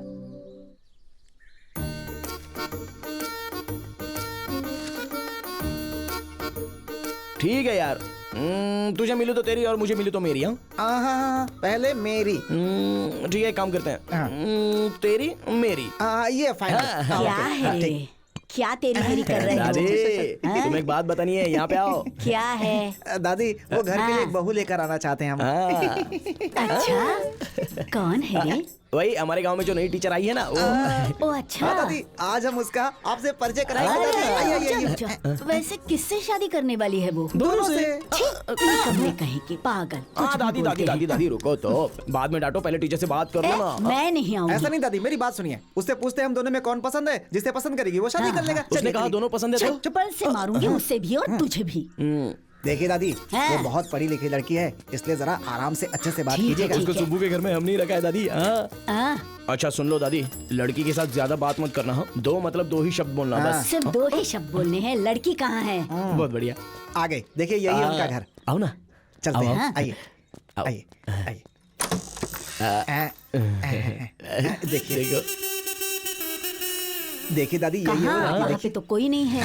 ठीक है यार, तुझे मिलू तो तेरी और मुझे मिलू तो मेरी। हाँ, पहले मेरी। ठीक है, काम करते हैं। तेरी मेरी। ये फाइनल। क्या है रे? क्या तेरी मेरी कर रहे हो? दादी, तुम्हें एक बात बतानी है, यहाँ पे आओ। क्या है? दादी, वो घर के लिए एक बहू लेकर आना चाहते हैं हम। अच्छा, कौन है रे? वही हमारे गांव में जो नई टीचर आई है ना, वो। ओ अच्छा। दादी, आज हम उसका आपसे परिचय कराएंगे। वैसे किससे शादी करने वाली है वो? दोनों से। निकम्मे कहेगी, पागल। दादी रुको तो, बाद में डांटो, पहले टीचर से बात कर लो ना। मैं नहीं आऊंगी। ऐसा नहीं दादी, मेरी बात सुनिए। उससे पूछते हैं हम दोनों में कौन पसंद है, जिसे पसंद करेगी वो शादी कर लेगा। उसने कहा दोनों पसंद है तो? चप्पल से मारूंगी, उससे भी और तुझे भी। देखिए दादी, हाँ। वो बहुत पढ़ी लिखी लड़की है, इसलिए जरा आराम से अच्छे से बात कीजिएगा। उसको सुब्बू के घर में हम नहीं रखा है दादी। हाँ। अच्छा सुन लो दादी, लड़की के साथ ज्यादा बात मत करना। हाँ, दो मतलब दो ही शब्द बोलना बस। सिर्फ दो ही शब्द बोलने हैं। लड़की कहाँ है? बहुत बढ़िया। आगे देखिए, यही है उनका घर। आओ ना, चलते आओ, हैं। आइए आइए आइए। देखिए देखिए दादी, यही है वो कहाँ? लड़की। वहाँ पे तो कोई नहीं है।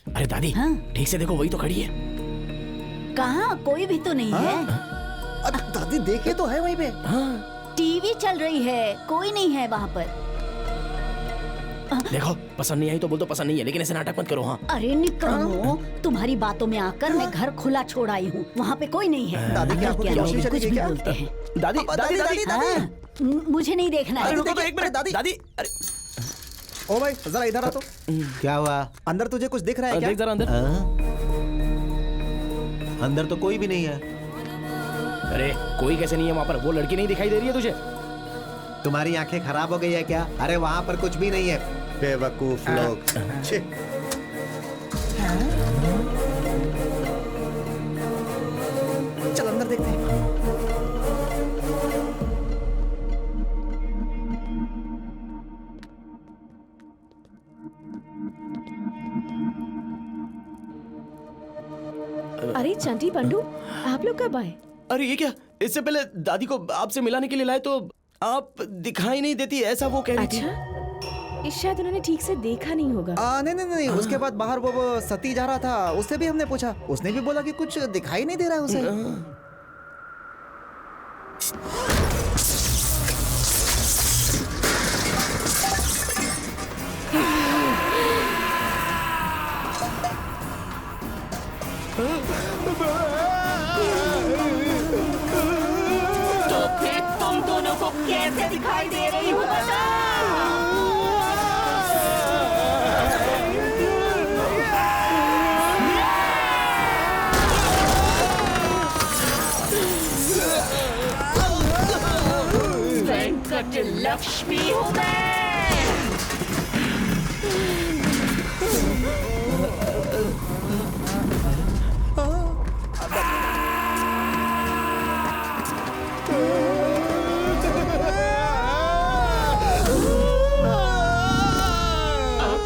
अरे दादी, ठीक से देखो, वही तो खड़ी है। कहाँ? कोई भी तो नहीं है। अरे दादी देखिए तो है वहीं पे। टीवी चल रही है, कोई नहीं है वहाँ पर। देखो, पसंद नहीं आई तो बोल दो पसंद नहीं है, लेकिन ऐसे नाटक मत करो। हाँ। अरे निकम्मो, तुम्हारी बातों में आकर मैं घर खुला छोड़ आई हूँ। वहाँ पे कोई नहीं है। दादी क्या आपको रोशनी चली कुछ गई भी क्या? बोलते हैं। दादी दादी दादी दादी, मुझे नहीं देखना है। रुको तो एक मिनट दादी दादी। अरे ओ भाई जरा इधर आ तो। क्या हुआ? अंदर तुझे कुछ दिख रहा है क्या? देख जरा अंदर। अंदर तो कोई भी नहीं है। अरे कोई कैसे नहीं है वहाँ पर? वो लड़की नहीं दिखाई दे रही है तुझे? तुम्हारी आंखें खराब हो गई है क्या? अरे वहाँ पर कुछ भी नहीं है, बेवकूफ लोग। छी। चल अंदर देखते हैं। अरे चंटी पंडू, आप लोग कब आए? अरे ये क्या, इससे पहले दादी को आपसे मिलाने के लिए लाए तो आप दिखाई नहीं देती, ऐसा वो कह रही थी। अच्छा, शायद उन्होंने ठीक से देखा नहीं होगा। नहीं, उसके बाद बाहर वो सती जा रहा था, उससे भी हमने पूछा, उसने भी बोला कि कुछ दिखाई नहीं दे रहा है उसे। तो फिर तुम दोनों को कैसे दिखाई दे रही हूँ वेंकट लक्ष्मी हूँ मैं।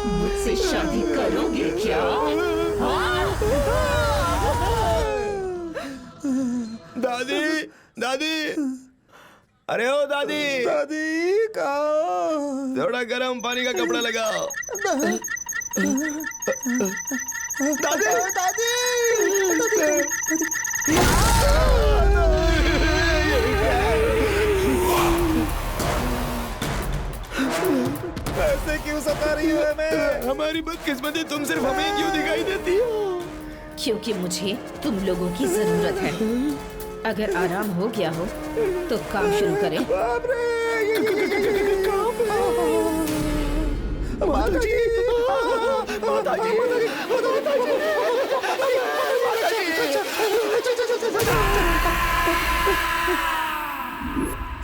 मुझसे शादी करोगे क्या? दादी दादी, अरे ओ दादी दादी कहाँ? थोड़ा गर्म पानी का कपड़ा लगाओ। दादी दादी ऐसे क्यों सता रही हो हमें? हमारी बदकिस्मती, तुम सिर्फ हमें क्यों दिखाई देती हो? क्योंकि मुझे तुम लोगों की जरूरत है। अगर आराम हो गया हो तो काम शुरू करें।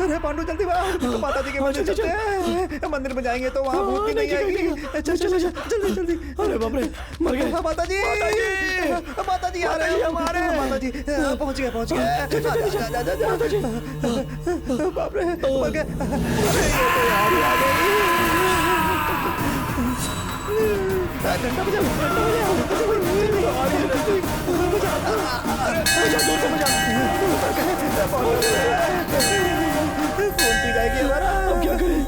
अरे पांडु जल्दी माता जी के मंदिर चलते हैं। मंदिर में जाएंगे तो वहाँ भूत भी नहीं आएगी। चल जल्दी जल्दी। अरे बाप रे, मर गए। माता जी आ रहे हैं हमारे। माता जी पहुँच गए। बाप रे मर गए। अरे ये तो याद ही आ गई। घंटा बजा। फोन पी जाएगी हमारा। अब क्या करें?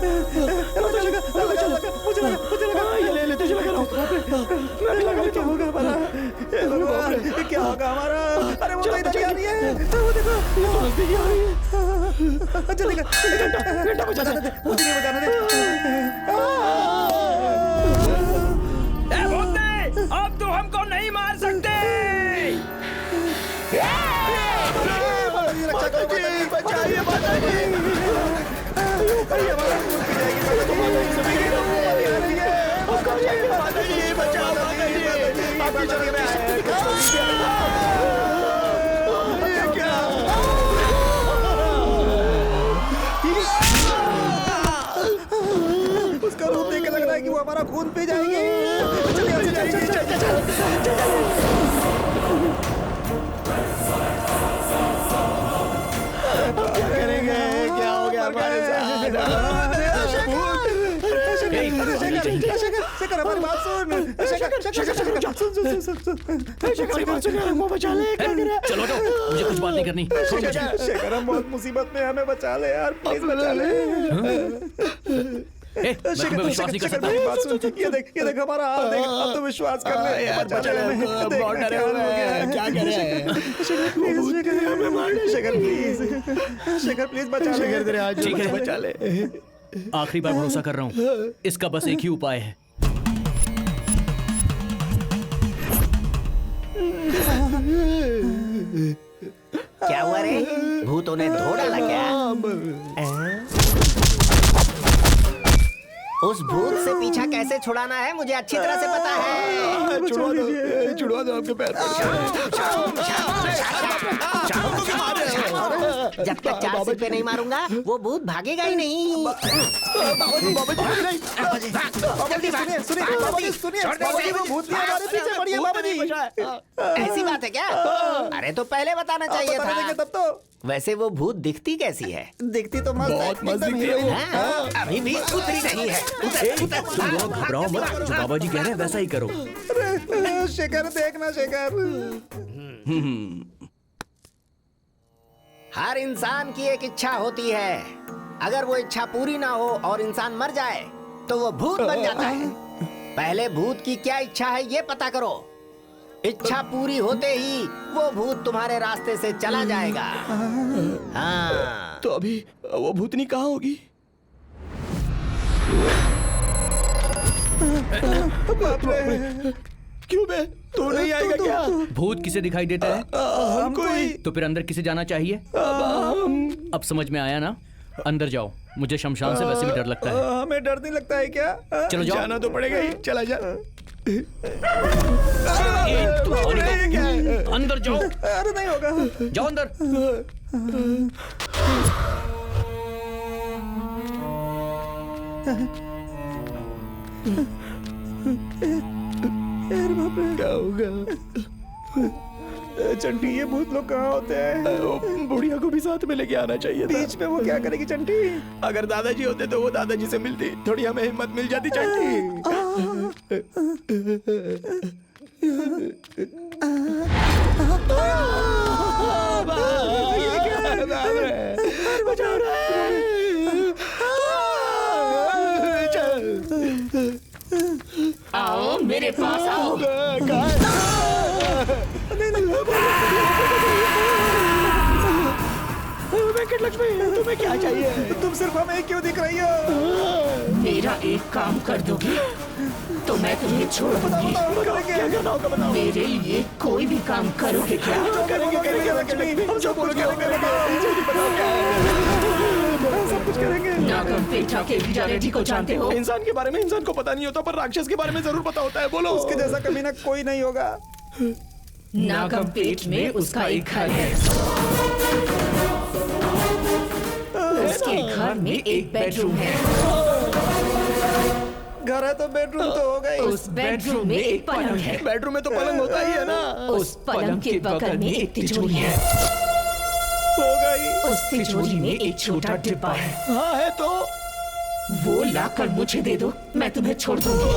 मुझे लगा ये ले तुझे लगा रहा हूँ। क्या होगा हमारा? क्या होगा हमारा? अरे वो तो इधर ही आ रही है। वो देखो नजदीक आ रही है। जल्दी कर, घंटा बजा दे। मुझे नहीं बजाने दे। अब तो हमको नहीं मार सकते। बचाइए माता जी। हमारा खून पी जाएगी माता जी। बचाओ आपकी जगह में आए। क्या उसका रूप देख के लग रहा है कि वो हमारा खून पी जाएगी। क्या करेंगे? क्या हो गया हमारे साथ? शेखर हमारी बात सुन। शेखर हमको बचा ले। चलो तो मुझे कुछ बात नहीं करनी। शेखर हम बहुत मुसीबत में, हमें बचा ले यार, प्लीज बचा ले। मैं तुम्हें विश्वास नहीं कर सकता। बात सुन, ये देख हमारा हाल देख, अब तो विश्वास कर ले यार, बचा ले हमें। बहुत डरे हुए हैं, क्या करें? शेखर प्लीज बचा ले। शेखर तेरे हाथ ठीक है, बचा ले। आखिरी बार भरोसा कर रहा हूँ, इसका बस एक ही उपाय है। क्या हुआ रे? भूतों ने धो डाला क्या? उस भूत से पीछा कैसे छुड़ाना है मुझे अच्छी तरह से पता है। छुड़वा दो आपके पैर। जब तक 4 सिक्के नहीं मारूंगा वो भूत भागेगा ही नहीं। ऐसी बात है क्या? अरे तो पहले बताना चाहिए था। तब तो वैसे वो भूत दिखती कैसी है? दिखती तो बहुत मस्त दिखती है। हाँ, अभी भी उतरी नहीं है। तुम लोग घबराओ मत, जो बाबा जी कह रहे हैं वैसा ही करो। शेखर देखना शेखर। हर इंसान की एक इच्छा होती है, अगर वो इच्छा पूरी ना हो और इंसान मर जाए तो वो भूत बन जाता है। पहले भूत की क्या इच्छा है ये पता करो। इच्छा पूरी होते ही वो भूत तुम्हारे रास्ते से चला जाएगा। हाँ। तो अभी वो भूतनी कहाँ होगी? क्यों बे? तू नहीं आएगा क्या? भूत किसे दिखाई देता है? हमको ही। तो फिर अंदर किसे जाना चाहिए? अब समझ में आया ना? अंदर जाओ, मुझे शमशान से वैसे भी डर लगता है। हमें डर नहीं लगता है क्या? चलो जाओ। जाना तो पड़ेगा ही, चला जा। अंदर जाओ। अरे नहीं होगा। जाओ अंदर। क्या होगा? चंटी ये भूत लोग कहाँ होते हैं? बुढ़िया को भी साथ में लेके आना चाहिए था। बीच में वो क्या करेगी चंटी? अगर दादाजी होते तो वो दादाजी से मिलती, थोड़ी हमें हिम्मत मिल जाती चंटी। आओ मेरे पास आओ। वेंकट लक्ष्मी, तुम्हें क्या चाहिए? तुम सिर्फ हमें क्यों दिख रही हो? मेरा एक काम कर दोगे तो मैं तुम्हें छोड़ दूंगी। क्या करना होगा बताओ। मेरे लिए कोई भी काम करोगे क्या? करेंगे लक्ष्मी, हम जो बोलोगे सब कुछ करेंगे। नागम पेठा के विजारेड्डी को जानते हो? इंसान के बारे में इंसान को पता नहीं होता, पर राक्षस के बारे में जरूर पता होता है। बोलो। उसके जैसा कमीना कोई नहीं होगा। नागम पेट में उसका एक घर है। उसके घर में एक बेडरूम है। घर है तो बेडरूम तो हो गई। उस बेडरूम में एक पलंग है। बेडरूम में तो पलंग होता ही है ना। उस पलंग के बगल में एक तिजोरी है। हो गई। उस तिजोरी में एक छोटा डिब्बा है। हाँ है तो वो लाकर मुझे दे दो, मैं तुम्हें छोड़ दूंगी।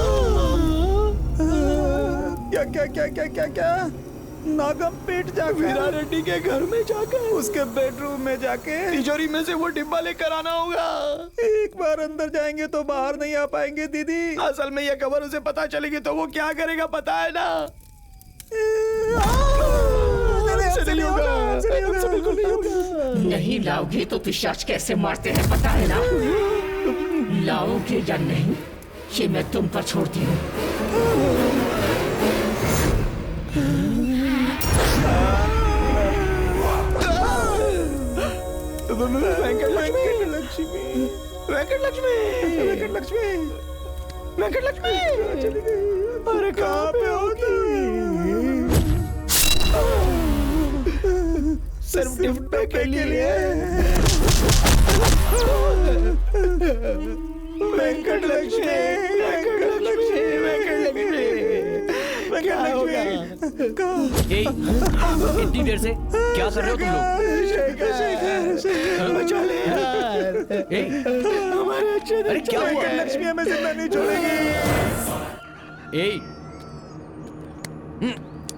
क्या क्या क्या क्या क्या क्या? नागम पेट जाकर वीरा रेड्डी के घर में जाकर उसके बेडरूम में जाके तिजोरी में से वो डिब्बा लेकर आना होगा। एक बार अंदर जाएंगे तो बाहर नहीं आ पाएंगे दीदी। असल में ये खबर उसे पता चलेगी तो वो क्या करेगा पता है ना? नहीं लाओगे तो पिशाच कैसे मारते हैं पता है ना? लाओगे या नहीं ये मैं तुम पर छोड़ती हूँ। वेंकट लक्ष्मी, वेंकट लक्ष्मी, वेंकट लक्ष्मी, वेंकट लक्ष्मी चली गई। अरे कहाँ पे होगी? सिर्फ गिफ्ट पैक के लिए। वेंकट लक्ष्मी, वेंकट लक्ष्मी, वेंकट लक्ष्मी। क्या होगा? ए, इतनी देर से क्या कर रहे हो तुम लोग? अरे क्या हुआ? लक्ष्मी हमें जिंदा नहीं छोड़ेगी।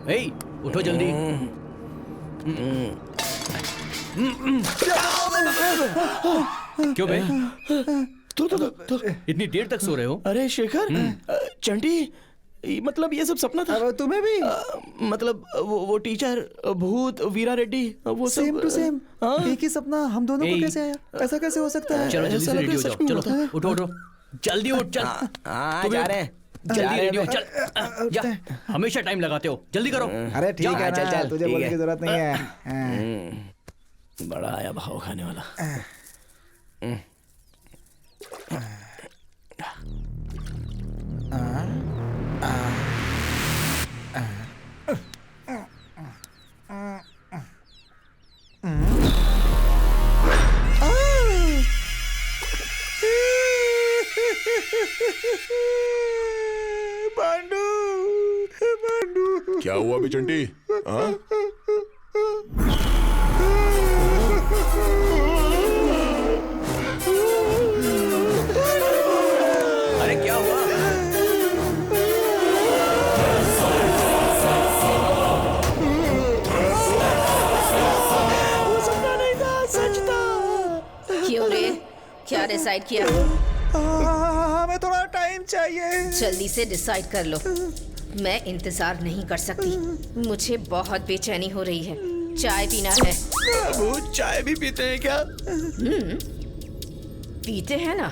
ए, उठो जल्दी। क्यों बे? तो इतनी देर तक सो रहे हो? अरे शेखर, चंटी, मतलब ये सब सपना था। अब तुम्हें भी मतलब वो टीचर, भूत, वीरा रेड्डी, वो सब सेम टू सेम एक ही सपना हम दोनों को कैसे आया? ऐसा कैसे हो सकता है? चलो जल्दी से रेडी हो जाओ। चलो उठो उठो, जल्दी उठ, चल। जा रहे हैं। जल्दी रेडी हो, चल। जा, हमेशा टाइम लगाते हो, जल्दी करो। अरे ठीक है, चल, चल, तुझे ठीक बोलने है। की जरूरत नहीं है। बड़ा आया भाव खाने वाला। पांडू, पांडू, क्या हुआ बे चंटी? हाँ? अरे क्या हुआ? वो सपना नहीं था, सच था। क्यों रे? क्या डिसाइड किया? हमें थोड़ा टाइम चाहिए। जल्दी से डिसाइड कर लो। मैं इंतजार नहीं कर सकती। मुझे बहुत बेचैनी हो रही है। चाय पीना है। वो चाय भी पीते हैं क्या? पीते हैं ना,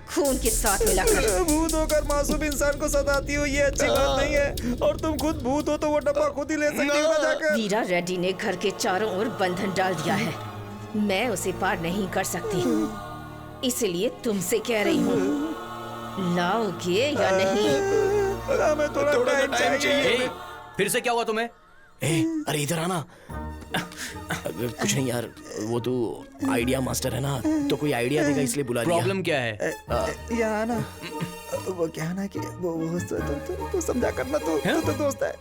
खून के साथ मिलाकर। भूत होकर मासूम इंसान को सताती हो, ये अच्छी बात नहीं है। और तुम खुद भूत हो तो वो डब्बा खुद ही ले सकती हो ना जाकर। वीरा रेड्डी ने घर के चारों ओर बंधन डाल दिया है। मैं उसे पार नहीं कर सकती, इसलिए तुमसे कह रही हूँ, लाओगे या नहीं? हमें थोड़ा टाइम चाहिए। फिर से क्या हुआ तुम्हें? अरे इधर आना। कुछ नहीं यार, वो तो आइडिया मास्टर है ना, तो कोई आइडिया देगा इसलिए बुला दिया। प्रॉब्लम क्या है? यहाँ ना, वो क्या ना कि वो तू समझा करना, तू दोस्त है।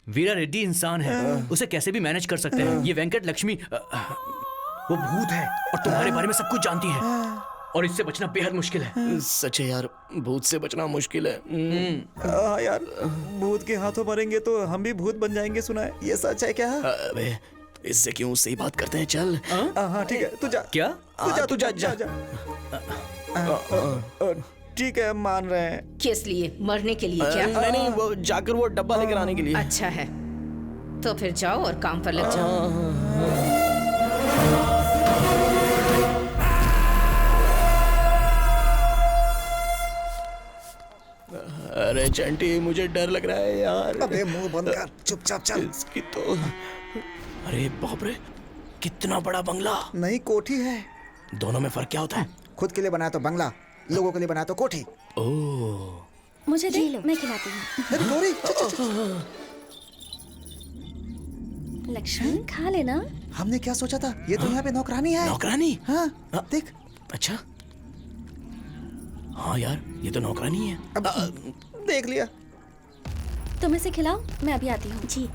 वीरा रेड्डी इंसान है, उसे कैसे भी मैनेज कर सकते हैं। ये वेंकट लक्ष्मी वो भूत है और तुम्हारे बारे में सब कुछ जानती है, और इससे बचना बेहद मुश्किल है। सच है यार, भूत से बचना मुश्किल है। हाँ यार, भूत के हाथों मरेंगे तो हम भी भूत बन जाएंगे, सुना है? ये सच है क्या? अबे इससे क्यों सही बात करते हैं, चल। हाँ ठीक है, तू जा। क्या? तू जा। ठीक है, मान रहे हैं। किस लिए? मरने के लिए क्या? नहीं, वो जाकर वो डब्बा लेकर आने के लिए। अच्छा है, तो फिर जाओ और काम पर लग जाओ। अरे चंटी, मुझे डर लग रहा है यार। अबे मुंह बंद कर, चुपचाप चल। इसकी तो, अरे बाप रे, कितना बड़ा बंगला। नहीं, कोठी है। दोनों में फर्क क्या होता है? खुद के लिए बनाया तो बंगला, लोगों के लिए बनाया तो कोठी। ओह, मुझे दे, मैं खिलाती हूँ। गौरी, लक्ष्मण खा लेना। हमने क्या सोचा था, ये तो यहाँ पे नौकरानी है। नौकरानी? हाँ, देख। अच्छा, हाँ यार, ये तो नौकरानी है। अब देख लिया। तुम इसे खिलाओ, मैं अभी आती हूँ। जी।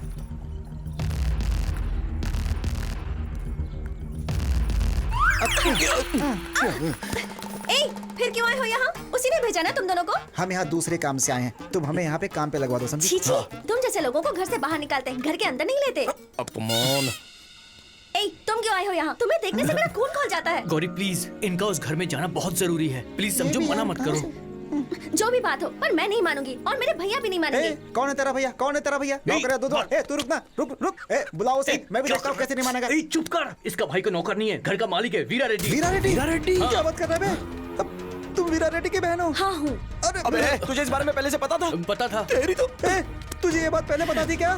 फिर क्यों आए हो यहाँ? उसी ने भेजा ना तुम दोनों को? हम यहाँ दूसरे काम से आए हैं, तुम हमें यहाँ पे काम पे लगवा दो, समझी? छी छी, तुम जैसे लोगों को घर से बाहर निकालते हैं, घर के अंदर नहीं लेते। अपमान। तुम क्यों आए हो यहाँ? तुम्हें देखने से मेरा खून खौल जाता है। गौरी प्लीज, इनका उस घर में जाना बहुत जरूरी है। प्लीज समझो, मना मत करो। जो भी बात हो, पर मैं नहीं मानूंगी और मेरे भैया भी नहीं मानेंगे। कौन है तेरा भैया? कौन है तेरा भैया? नौकर है, दो। तू रुक ना, रुक। बुलाओ उसे, मैं भी देखता हूँ कैसे नहीं मानेगा। चुप कर, इसका भाई का नौकर नहीं है, घर का मालिक है, वीरा रेड्डी। वीरा रेड्डी? हाँ। क्या बात कर रहा है बे? तुम वीरा रेड्डी की बहन हो? हाँ हूँ। अबे तुझे इस बारे में पहले से पता था? पता था। तेरी तो तुझे ये बात पहले पता थी क्या?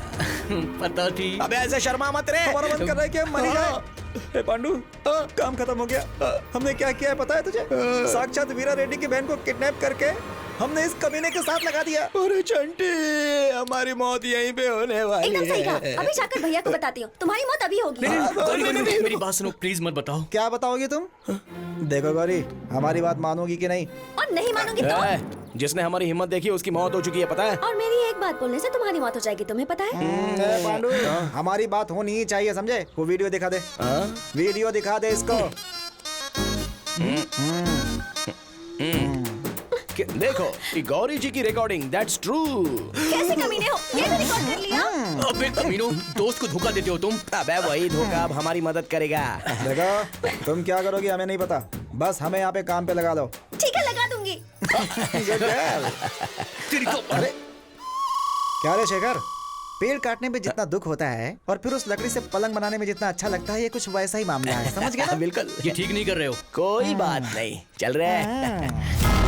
पता थी। अबे ऐसे शर्मा मत रे। हमारा मन कर रहा है कि हम मर ही जाए। पांडू, काम खत्म हो गया। हमने क्या किया है पता है तुझे? साक्षात वीरा रेड्डी की बहन को किडनैप करके हमने इस कमीने के साथ लगा दिया। अरे चंटी, हमारी मौत यहीं पे होने वाली एकदम सही कहा। है। अभी जाकर भैया को बताती हूँ, तुम्हारी मौत अभी होगी। गौरी, मेरी बात सुनो, प्लीज मत बताओ। क्या बताओगी तुम? देखो गौरी, हमारी बात मानोगी कि नहीं? और नहीं मानूंगी तो? जिसने हमारी हिम्मत देखी उसकी मौत हो चुकी है, पता है? और मेरी एक बात बोलने से तुम्हारी मौत हो जाएगी, तुम्हें पता है? पांडु, हमारी बात होनी ही चाहिए, समझे? वो वीडियो दिखा दे। वीडियो दिखा दे इसको। देखो, ये गौरी जी की रिकॉर्डिंग, दैट्स ट्रू। कैसे कमीने हो, ये भी रिकॉर्ड कर लिया? अबे कमीनो, दोस्त को धोखा देते हो तुम। अबे वही धोखा अब हमारी मदद करेगा। देखो, तुम क्या करोगी हमें नहीं पता, बस हमें यहाँ पे काम पे लगा दो। ठीक है, लगा दूंगी। अरे क्या रे शेखर, पेड़ काटने में जितना दुख होता है और फिर उस लकड़ी से पलंग बनाने में जितना अच्छा लगता है, ये कुछ वैसा ही मामला है, समझ गया ना? बिल्कुल, ये ठीक नहीं कर रहे हो। कोई बात नहीं, चल रहा है।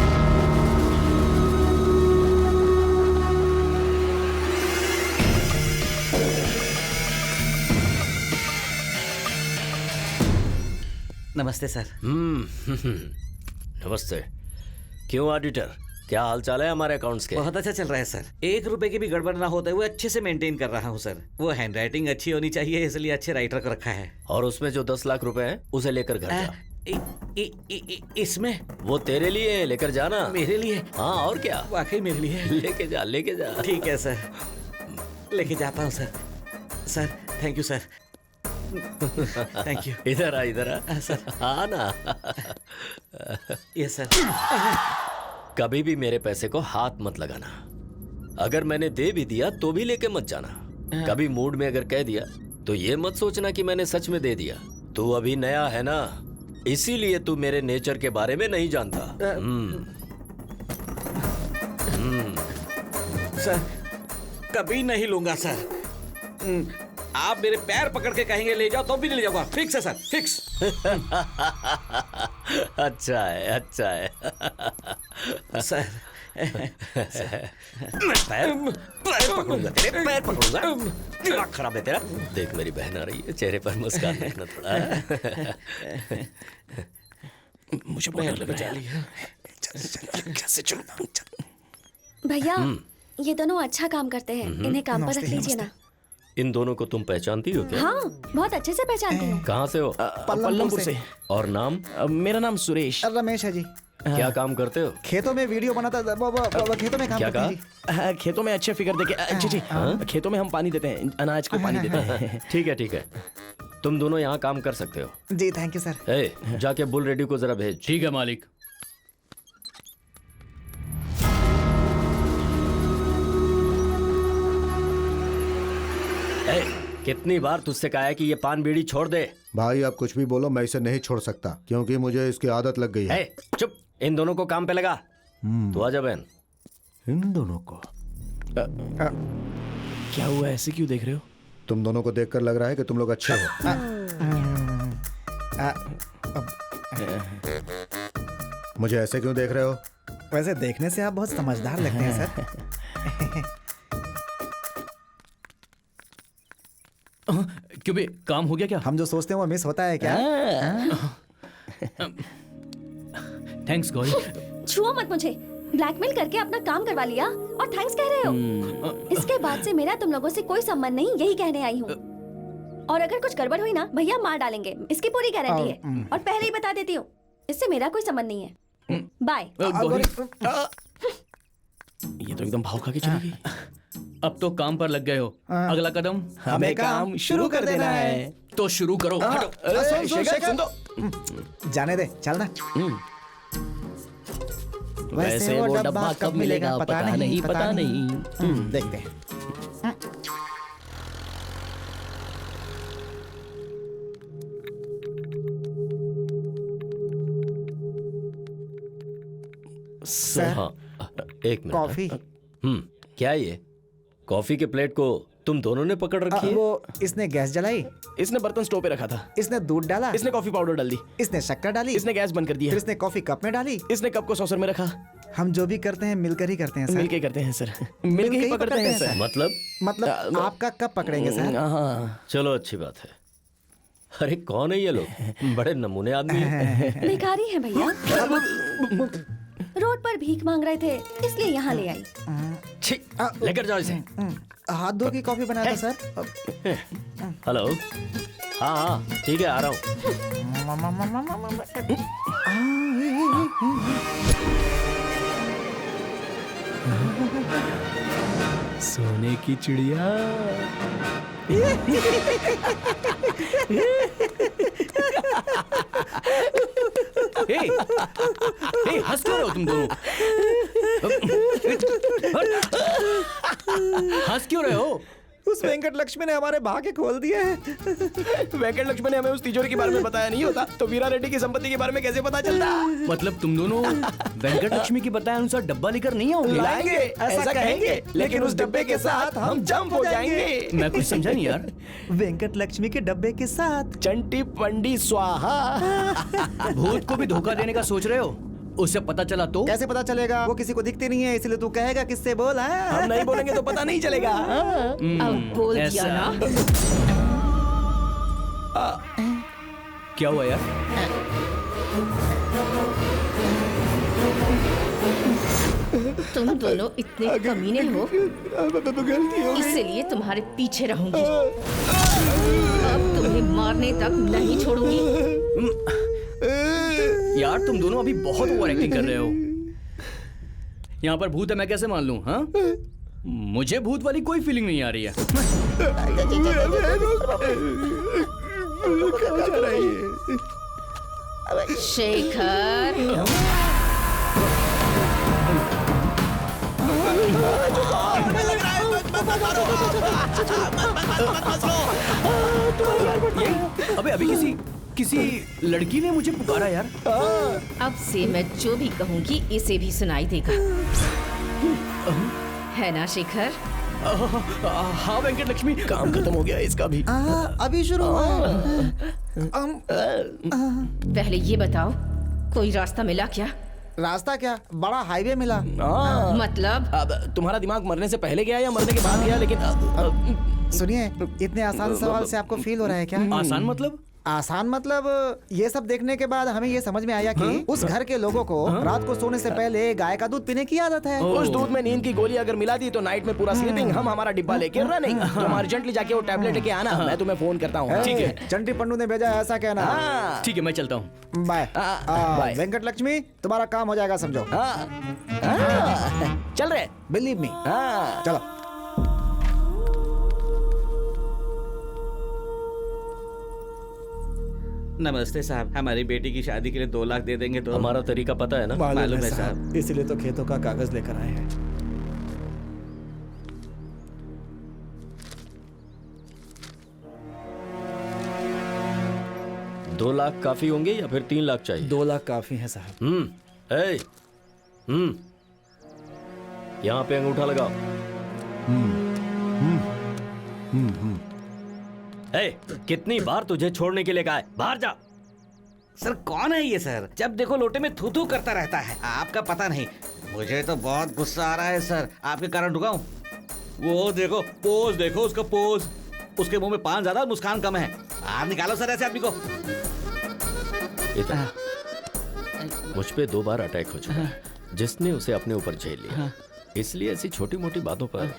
नमस्ते सर। नमस्ते। क्यों ऑडिटर, क्या हाल चाल है हमारे अकाउंट्स के? बहुत अच्छा चल रहा है सर। 1 रुपए की भी गड़बड़ ना होते हुए अच्छे से मेंटेन कर रहा हूँ सर। वो हैंडराइटिंग अच्छी होनी चाहिए, इसलिए अच्छे राइटर को रखा है। और उसमें जो 10 लाख रुपए हैं उसे लेकर घर जा। इसमें वो तेरे लिए है, लेकर जाना। मेरे लिए? हाँ, और क्या, वाकई मेरे लिए। लेके जा, लेके जा। ठीक है सर, लेके जाता हूँ sir. Sir thank you sir. Thank you. इधर आ, इधर आ सर। हाँ ना। Yes sir. कभी भी मेरे पैसे को हाथ मत लगाना। अगर मैंने दे भी दिया तो भी लेके मत जाना। कभी मूड में अगर कह दिया तो ये मत सोचना कि मैंने सच में दे दिया। तू अभी नया है ना, इसीलिए तू मेरे नेचर के बारे में नहीं जानता। सर कभी नहीं लूंगा सर। आप मेरे पैर पकड़ के कहेंगे ले जाओ तो भी नहीं ले जाऊंगा। फिक्स है सर, फिक्स। अच्छा है, अच्छा है। सर पैर पकड़ूंगा, तेरे पैर पकड़ूंगा। दिमाग खराब है तेरा। देख मेरी बहन आ रही है, चेहरे पर मुस्कान रखना थोड़ा। मुझे बहुत डर लग रहा है। कैसे चलूं? भैया, ये दोनों अच्छा काम करते हैं, इन्हें काम पर रख लीजिए ना। इन दोनों को तुम पहचानती हो क्या? हाँ, बहुत अच्छे से पहचानती हूँ। कहाँ से हो? पल्लमपुर से। और नाम? मेरा नाम सुरेश। रमेश है जी। क्या काम करते हो? खेतों में वीडियो बनाता, खेतों में काम क्या करते हैं जी। खेतों में अच्छे फिगर देके, जी खेतों में हम पानी देते हैं, अनाज को पानी देते हैं। ठीक है, ठीक है, तुम दोनों यहाँ काम कर सकते हो। जी थैंक यू सर। ए, जाके बुल रेडी को जरा भेज। ठीक है मालिक। कितनी बार तुझसे कहा है कि ये पान बीड़ी छोड़ दे? भाई आप कुछ भी बोलो, मैं इसे नहीं छोड़ सकता क्योंकि मुझे इसकी आदत लग गई है। चुप, इन दोनों को काम पे लगा। तू आजा बहन। इन दोनों को क्या हुआ, ऐसे क्यों देख रहे हो? तुम दोनों को देखकर लग रहा है कि तुम लोग अच्छे हो। मुझे ऐसे क्यों देख रहे हो? वैसे देखने से आप बहुत समझदार लगते हैं सर। क्यों बे, काम हो गया क्या? हम जो सोचते हैं वो मिस होता है क्या? थैंक्स गौरी। छुओ मत मुझे। ब्लैकमेल करके अपना काम करवा लिया और थैंक्स कह रहे हो। इसके बाद से मेरा तुम लोगों से कोई संबंध नहीं, यही कहने आई हूँ। और अगर कुछ गड़बड़ हुई ना, भैया मार डालेंगे, इसकी पूरी गारंटी है। और पहले ही बता देती हूँ, इससे मेरा कोई संबंध नहीं है। बाय। ये तो एकदम भाव खा के चली गई। अब तो काम पर लग गए हो, अगला कदम हमें काम शुरू कर देना है। तो शुरू करो। सुन दो। जाने दे, चलना। वैसे वो डब्बा कब मिलेगा पता नहीं, पता नहीं। देखते हैं। सर, हाँ, एक मिनट। कॉफी। क्या ये कॉफी के प्लेट को तुम दोनों ने पकड़ रखी है? वो इसने गैस जलाई, इसने बर्तन स्टोव पे रखा था, इसने दूध डाला, इसने कॉफी पाउडर डाल दी, इसने शक्कर डाली, इसने गैस बंद कर दिया, फिर इसने कॉफी कप में डाली, इसने कप को सॉसर में रखा। हम जो भी करते हैं मिलकर ही करते हैं सर। मिलके करते हैं सर, मिलके ही पकड़ते हैं सर। मतलब आपका कब पकड़ेंगे सर? चलो अच्छी बात है। अरे कौन है ये लोग? बड़े नमूने आदमी हैं। भिखारी है भैया। रोड पर भीख मांग रहे थे इसलिए यहाँ ले आई। छी, लेकर जाओ इसे। हाथ धो की कॉफी बनाया था सर। हेलो। हाँ हाँ ठीक है, आ रहा हूँ। सोने की चिड़िया। हंस क्यों रहे हो तुम दोनों? हंस क्यों रहे हो? उस वेंकट लक्ष्मी ने हमारे भाग्य खोल दिए हैं। वेंकट लक्ष्मी ने हमें उस तिजोरी के बारे में बताया नहीं होता तो वीरा रेड्डी की संपत्ति के बारे में कैसे पता चलता? मतलब तुम दोनों वेंकट लक्ष्मी की बताए अनुसार डब्बा लेकर नहीं आओगे? लाएंगे, ऐसा कहेंगे, लेकिन उस डब्बे के साथ हम जंप हो जाएंगे। मैं कुछ समझा नहीं यार। वेंकट लक्ष्मी के डब्बे के साथ चंटी पंडी स्वाहा। भूत को भी धोखा देने का सोच रहे हो? उससे पता चला तो? कैसे पता चलेगा? वो किसी को दिखती नहीं है, इसलिए तू कहेगा किससे बोल। हम नहीं बोलेंगे तो पता नहीं चलेगा। अब बोल दिया ना। क्या हुआ यार? तुम दोनों इतने कमीने हो, इसलिए तुम्हारे पीछे रहूंगी। अब तुम्हें मारने तक नहीं छोड़ूंगी। यार तुम दोनों अभी बहुत ओवर एक्टिंग कर रहे हो। यहाँ पर भूत है मैं कैसे मान लूं? हाँ, मुझे भूत वाली कोई फीलिंग नहीं आ रही है। शेखर, अबे अभी किसी लड़की ने मुझे पुकारा यार। अब से मैं जो भी कहूंगी इसे भी सुनाई देगा, है ना शेखर? हाँ वेंकट लक्ष्मी, काम खत्म हो गया इसका भी। अभी शुरू हुआ। पहले ये बताओ कोई रास्ता मिला क्या? रास्ता क्या, बड़ा हाईवे मिला। मतलब अब तुम्हारा दिमाग मरने से पहले गया या मरने के बाद गया? लेकिन सुनिए, इतने आसान सवाल से आपको फील हो रहा है क्या? आसान मतलब? आसान मतलब ये सब देखने के बाद हमें ये समझ में आया कि उस घर के लोगों को रात को सोने से पहले गाय का दूध पीने की आदत है। उस दूध में नींद की गोली अगर मिला दी तो नाइट में पूरा स्लीपिंग, हम हमारा डिब्बा लेके रनिंग। तुम अर्जेंटली जाके वो टैबलेट लेके आना, मैं तुम्हें फोन करता हूँ। ठीक है। चंटी पंडू ने भेजा है ऐसा कहना। ठीक है मैं चलता हूँ। बाय। वेंकट लक्ष्मी, तुम्हारा काम हो जाएगा समझो। चल रहे, बिलीव मी। चलो। नमस्ते साहब, हमारी बेटी की शादी के लिए 2 लाख दे देंगे तो? हमारा तरीका पता है ना? मालूम है साहब, इसीलिए तो खेतों का कागज लेकर आए हैं। दो लाख काफी होंगे या फिर 3 लाख चाहिए? 2 लाख काफी है साहब। यहाँ पे अंगूठा लगाओ। कितनी बार तुझे छोड़ने के लिए कहा है? बाहर जा। सर कौन है ये सर? जब देखो लोटे में थू थू करता रहता है। आपका पता नहीं, मुझे तो बहुत गुस्सा आ रहा है सर। आपके कारण रुका हूँ। वो देखो पोज, देखो उसका पोज। उसके मुंह में पान ज्यादा, मुस्कान कम है। बाहर निकालो सर ऐसे आदमी को। मुझ पे 2 बार अटैक हो चुका है, जिसने उसे अपने ऊपर झेल लिया। इसलिए ऐसी छोटी मोटी बातों पर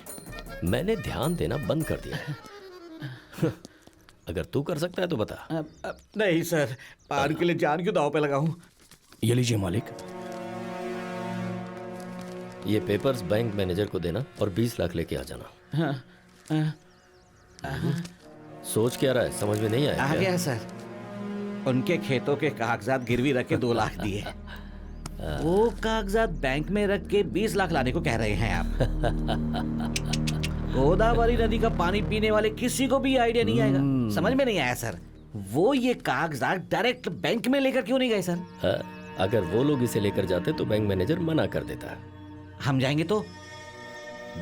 मैंने ध्यान देना बंद कर दिया। अगर तू कर सकता है तो बता। नहीं सर, पान के लिए जान क्यों दाव पे लगाऊं? ये लीजिए मालिक। ये पेपर्स बैंक मैनेजर को देना और 20 लाख लेके आ जाना। सोच क्या रहा है, समझ में नहीं आया? आ गया सर। उनके खेतों के कागजात गिरवी रख के 2 लाख दिए। वो कागजात बैंक में रख के 20 लाख लाने को कह रहे हैं आप। गोदावरी नदी का पानी पीने वाले किसी को भी आइडिया नहीं आएगा। समझ में नहीं आया सर। वो ये कागजात डायरेक्ट बैंक में लेकर क्यों नहीं गए सर? अगर वो लोग इसे लेकर जाते तो बैंक मैनेजर मना कर देता। हम जाएंगे तो?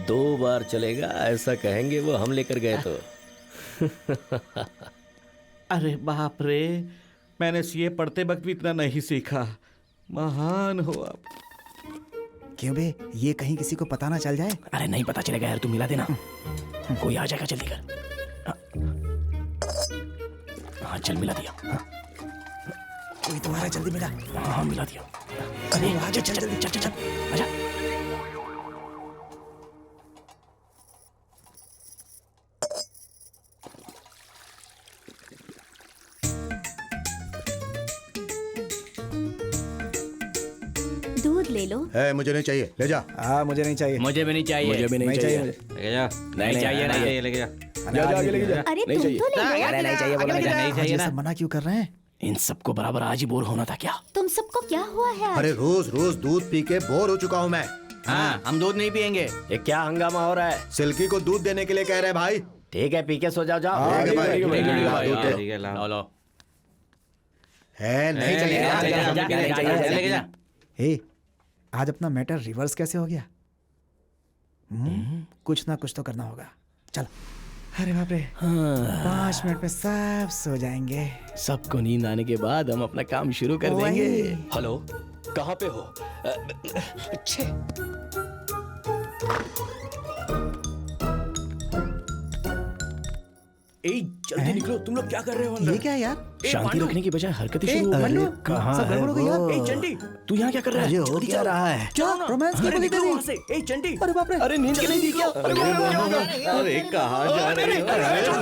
2 बार चलेगा, ऐसा कहेंगे वो हम लेकर गए तो। अरे बाप रे, मैंने सीए पढ़ते वक्त भी इतना नहीं सीखा। महान हो आप। क्यों बे, ये कहीं किसी को पता ना चल जाए? अरे नहीं पता चलेगा यार, तू मिला देना। कोई आ जाएगा, जल्दी कर। हाँ चल मिला दिया। कोई तुम्हारा जल्दी मिला। हाँ मिला दिया। अरे आजा, चल चल चल चल आजा। दूध ले लो। मुझे नहीं चाहिए, ले जा। हाँ मुझे नहीं चाहिए। मुझे भी नहीं चाहिए। मुझे भी नहीं चाहिए। लेके जा। नहीं चाहिए ना। लेके जा। जा आगे लेके जा। अरे नहीं तुम चाहिए। तो ले लो। अरे नहीं चाहिए बोला नहीं आज चाहिए ये ना। सब मना क्यों कर रहे हैं? इन सबको बराबर आज ही बोर होना था क्या? तुम सबको क्या हुआ है आज? अरे रोज रोज दूध पी के बोर हो चुका हूँ मैं। हाँ, हम दूध नहीं पियेंगे। ये क्या हंगामा हो रहा है? सिल्की को दूध देने के लिए कह रहे हैं भाई। ठीक है, पी के सो जाओ जाओ। ठीक है भाई, ठीक है, ठीक है, ला दूध दे। ठीक है, ला। लो। है नहीं चलेगा। लेके जा। हे, आज अपना मैटर रिवर्स कैसे हो गया? कुछ ना कुछ तो करना होगा। चलो। अरे बाप रे, 5 मिनट में सब सो जाएंगे। सबको नींद आने के बाद हम अपना काम शुरू कर देंगे। हेलो, कहाँ पे हो? छे। ए जल्दी निकलो, तुम लोग क्या कर रहे हो अंदर? ये क्या है यार? शांति रखने की बजाय हरकतें शुरू हो गई। मन्नू, सब गड़बड़ हो गई यार। ए चंडी, तू यहाँ क्या कर रहा है? हो क्या रहा है? क्या रोमांस की अरे बोली निकलो दे वहाँ से। ए चंडी, अरे बाप रे। अरे नींद के नहीं दी क्या? अरे क्या होगा? अरे कहाँ जा रहे हो?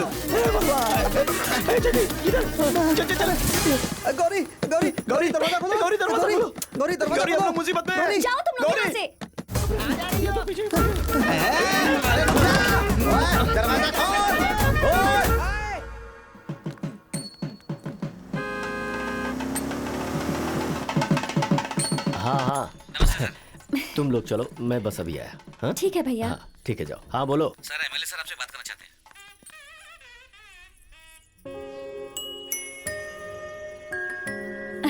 गौरी गौरी गौरी दरवाजा खोलो। गौरी दरवाजा खोलो। गौरी दरवाजा गौरी, खोलो। अपना मुसीबत में। जाओ तुम लोग यहाँ से। दरवाजा खोल। हाँ हाँ, तुम लोग चलो, मैं बस अभी आया। हाँ ठीक है भैया। हाँ, ठीक है, जाओ। हाँ बोलो। सर, एमएलए सर आपसे बात करना चाहते हैं।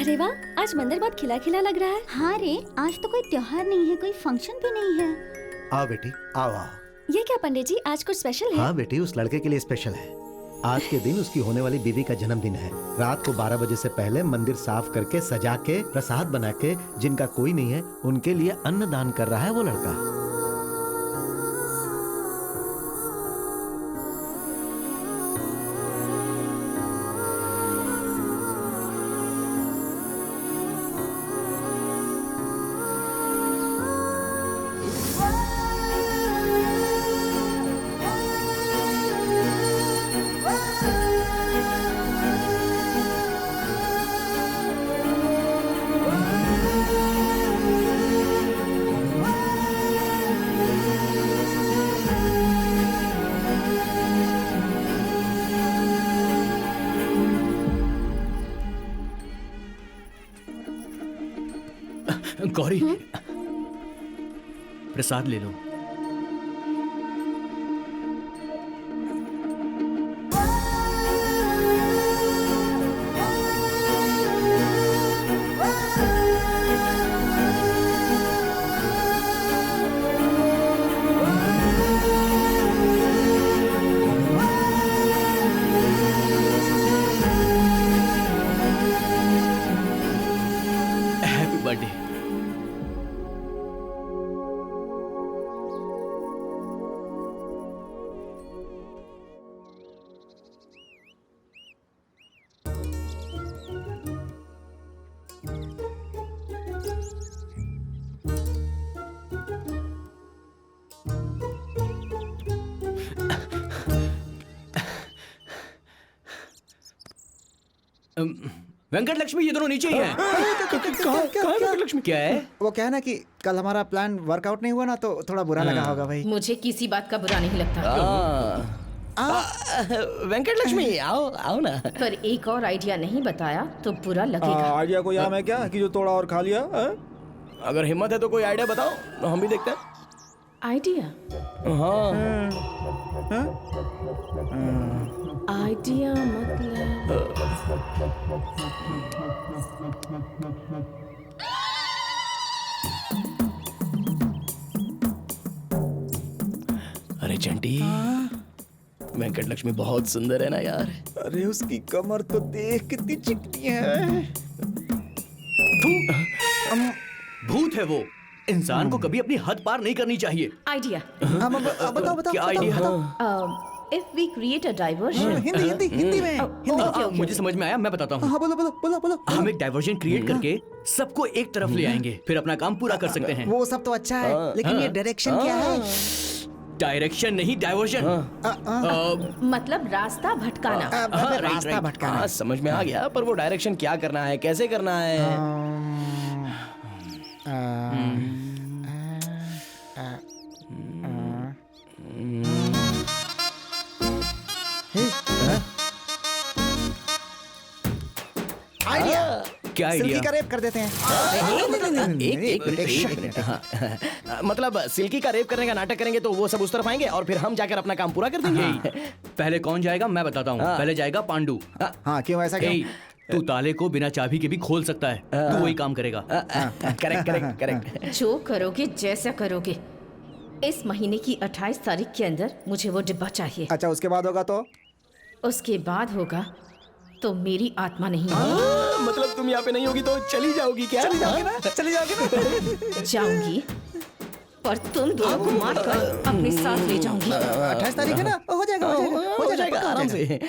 अरे वाह, आज मंदिर बहुत खिला खिला लग रहा है। हाँ रे, आज तो कोई त्योहार नहीं है, कोई फंक्शन भी नहीं है। आओ बेटी, आओ आओ। ये क्या पंडित जी, आज कुछ स्पेशल है? हाँ बेटी, उस लड़के के लिए स्पेशल है। आज के दिन उसकी होने वाली बीवी का जन्मदिन है। रात को 12 बजे से पहले मंदिर साफ करके सजा के प्रसाद बना के जिनका कोई नहीं है उनके लिए अन्न दान कर रहा है वो लड़का। गौरी, प्रसाद ले लो। Happy birthday. वेंकट लक्ष्मी, ये दोनों नीचे ही हैं। कहाँ वेंकट लक्ष्मी? क्या है? वो क्या है ना कि कल हमारा प्लान वर्कआउट नहीं हुआ ना, तो थोड़ा बुरा लगा होगा भाई। मुझे किसी बात का बुरा नहीं लगता। वेंकट लक्ष्मी, आओ आओ ना। पर एक और आइडिया नहीं बताया तो बुरा लगेगा। आइडिया को याद है क्या कि जो तोड़ा और खा लिया? अगर हिम्मत है तो कोई आइडिया बताओ, तो हम भी देखते हैं। आइडिया? हाँ। आइडिया मतलब अरे चंटी, वेंकट लक्ष्मी बहुत सुंदर है ना यार। अरे उसकी कमर तो देख कितनी चिकनी है। भूत है वो। इंसान को कभी अपनी हद पार नहीं करनी चाहिए। आइडिया। बताओ बताओ क्या idea? if we create a diversion. Hindi में मुझे समझ में आया, मैं बताता हूँ। हाँ, बोलो। हम एक डाइवर्जन क्रिएट करके सबको एक तरफ ले आएंगे, फिर अपना काम पूरा कर सकते हैं। वो सब तो अच्छा है, लेकिन ये डायरेक्शन क्या है? डायरेक्शन नहीं, डाइवर्जन। मतलब रास्ता भटकाना। रास्ता भटकाना। समझ में आ गया, पर वो डायरेक्शन क्या करना है, कैसे करना है? आइडिया। क्या सिल्की आइडिया? का रेप कर देते हैं। एक मिनट। हाँ, मतलब सिल्की का रेप करने का नाटक करेंगे तो वो सब उस तरफ आएंगे और फिर हम जाकर अपना काम पूरा कर देंगे। पहले कौन जाएगा मैं बताता हूँ। पहले जाएगा पांडु। हाँ, क्यों ऐसा क्यों? तू ताले को बिना चाबी के भी खोल सकता है, तू वही काम करेगा। करेक्ट। जो करोगे, जैसा करोगे, इस महीने की 28 तारीख के अंदर मुझे वो डिब्बा चाहिए। अच्छा, उसके बाद होगा तो? उसके बाद होगा तो मेरी आत्मा नहीं मतलब तुम यहाँ पे नहीं होगी तो चली जाओगी क्या? चली जाओगी ना? जाऊंगी, पर तुम दोनों को मार कर अपने साथ ले जाऊंगी। 28 तारीख है ना? हो जाएगा आराम से।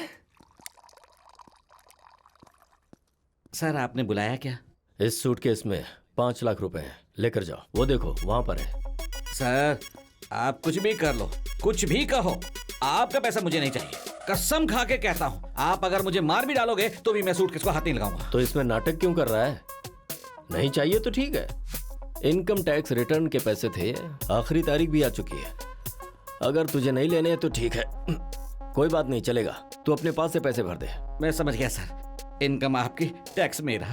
सर आपने बुलाया क्या? इस सूटकेस में 5 लाख रुपए हैं, लेकर जाओ। वो देखो वहां पर है। सर आप कुछ भी कर लो, कुछ भी कहो, आपका पैसा मुझे नहीं चाहिए। कसम खा के कहता हूँ, आप अगर मुझे मार भी डालोगे तो भी मैं सूटकेस को हाथ नहीं लगाऊंगा। तो इसमें नाटक क्यों कर रहा है? नहीं चाहिए तो ठीक है। इनकम टैक्स रिटर्न के पैसे थे, आखिरी तारीख भी आ चुकी है। अगर तुझे नहीं लेने तो ठीक है, कोई बात नहीं, चलेगा। तू अपने पास से पैसे भर दे। मैं समझ गया सर, इनकम आपकी, टैक्स मेरा।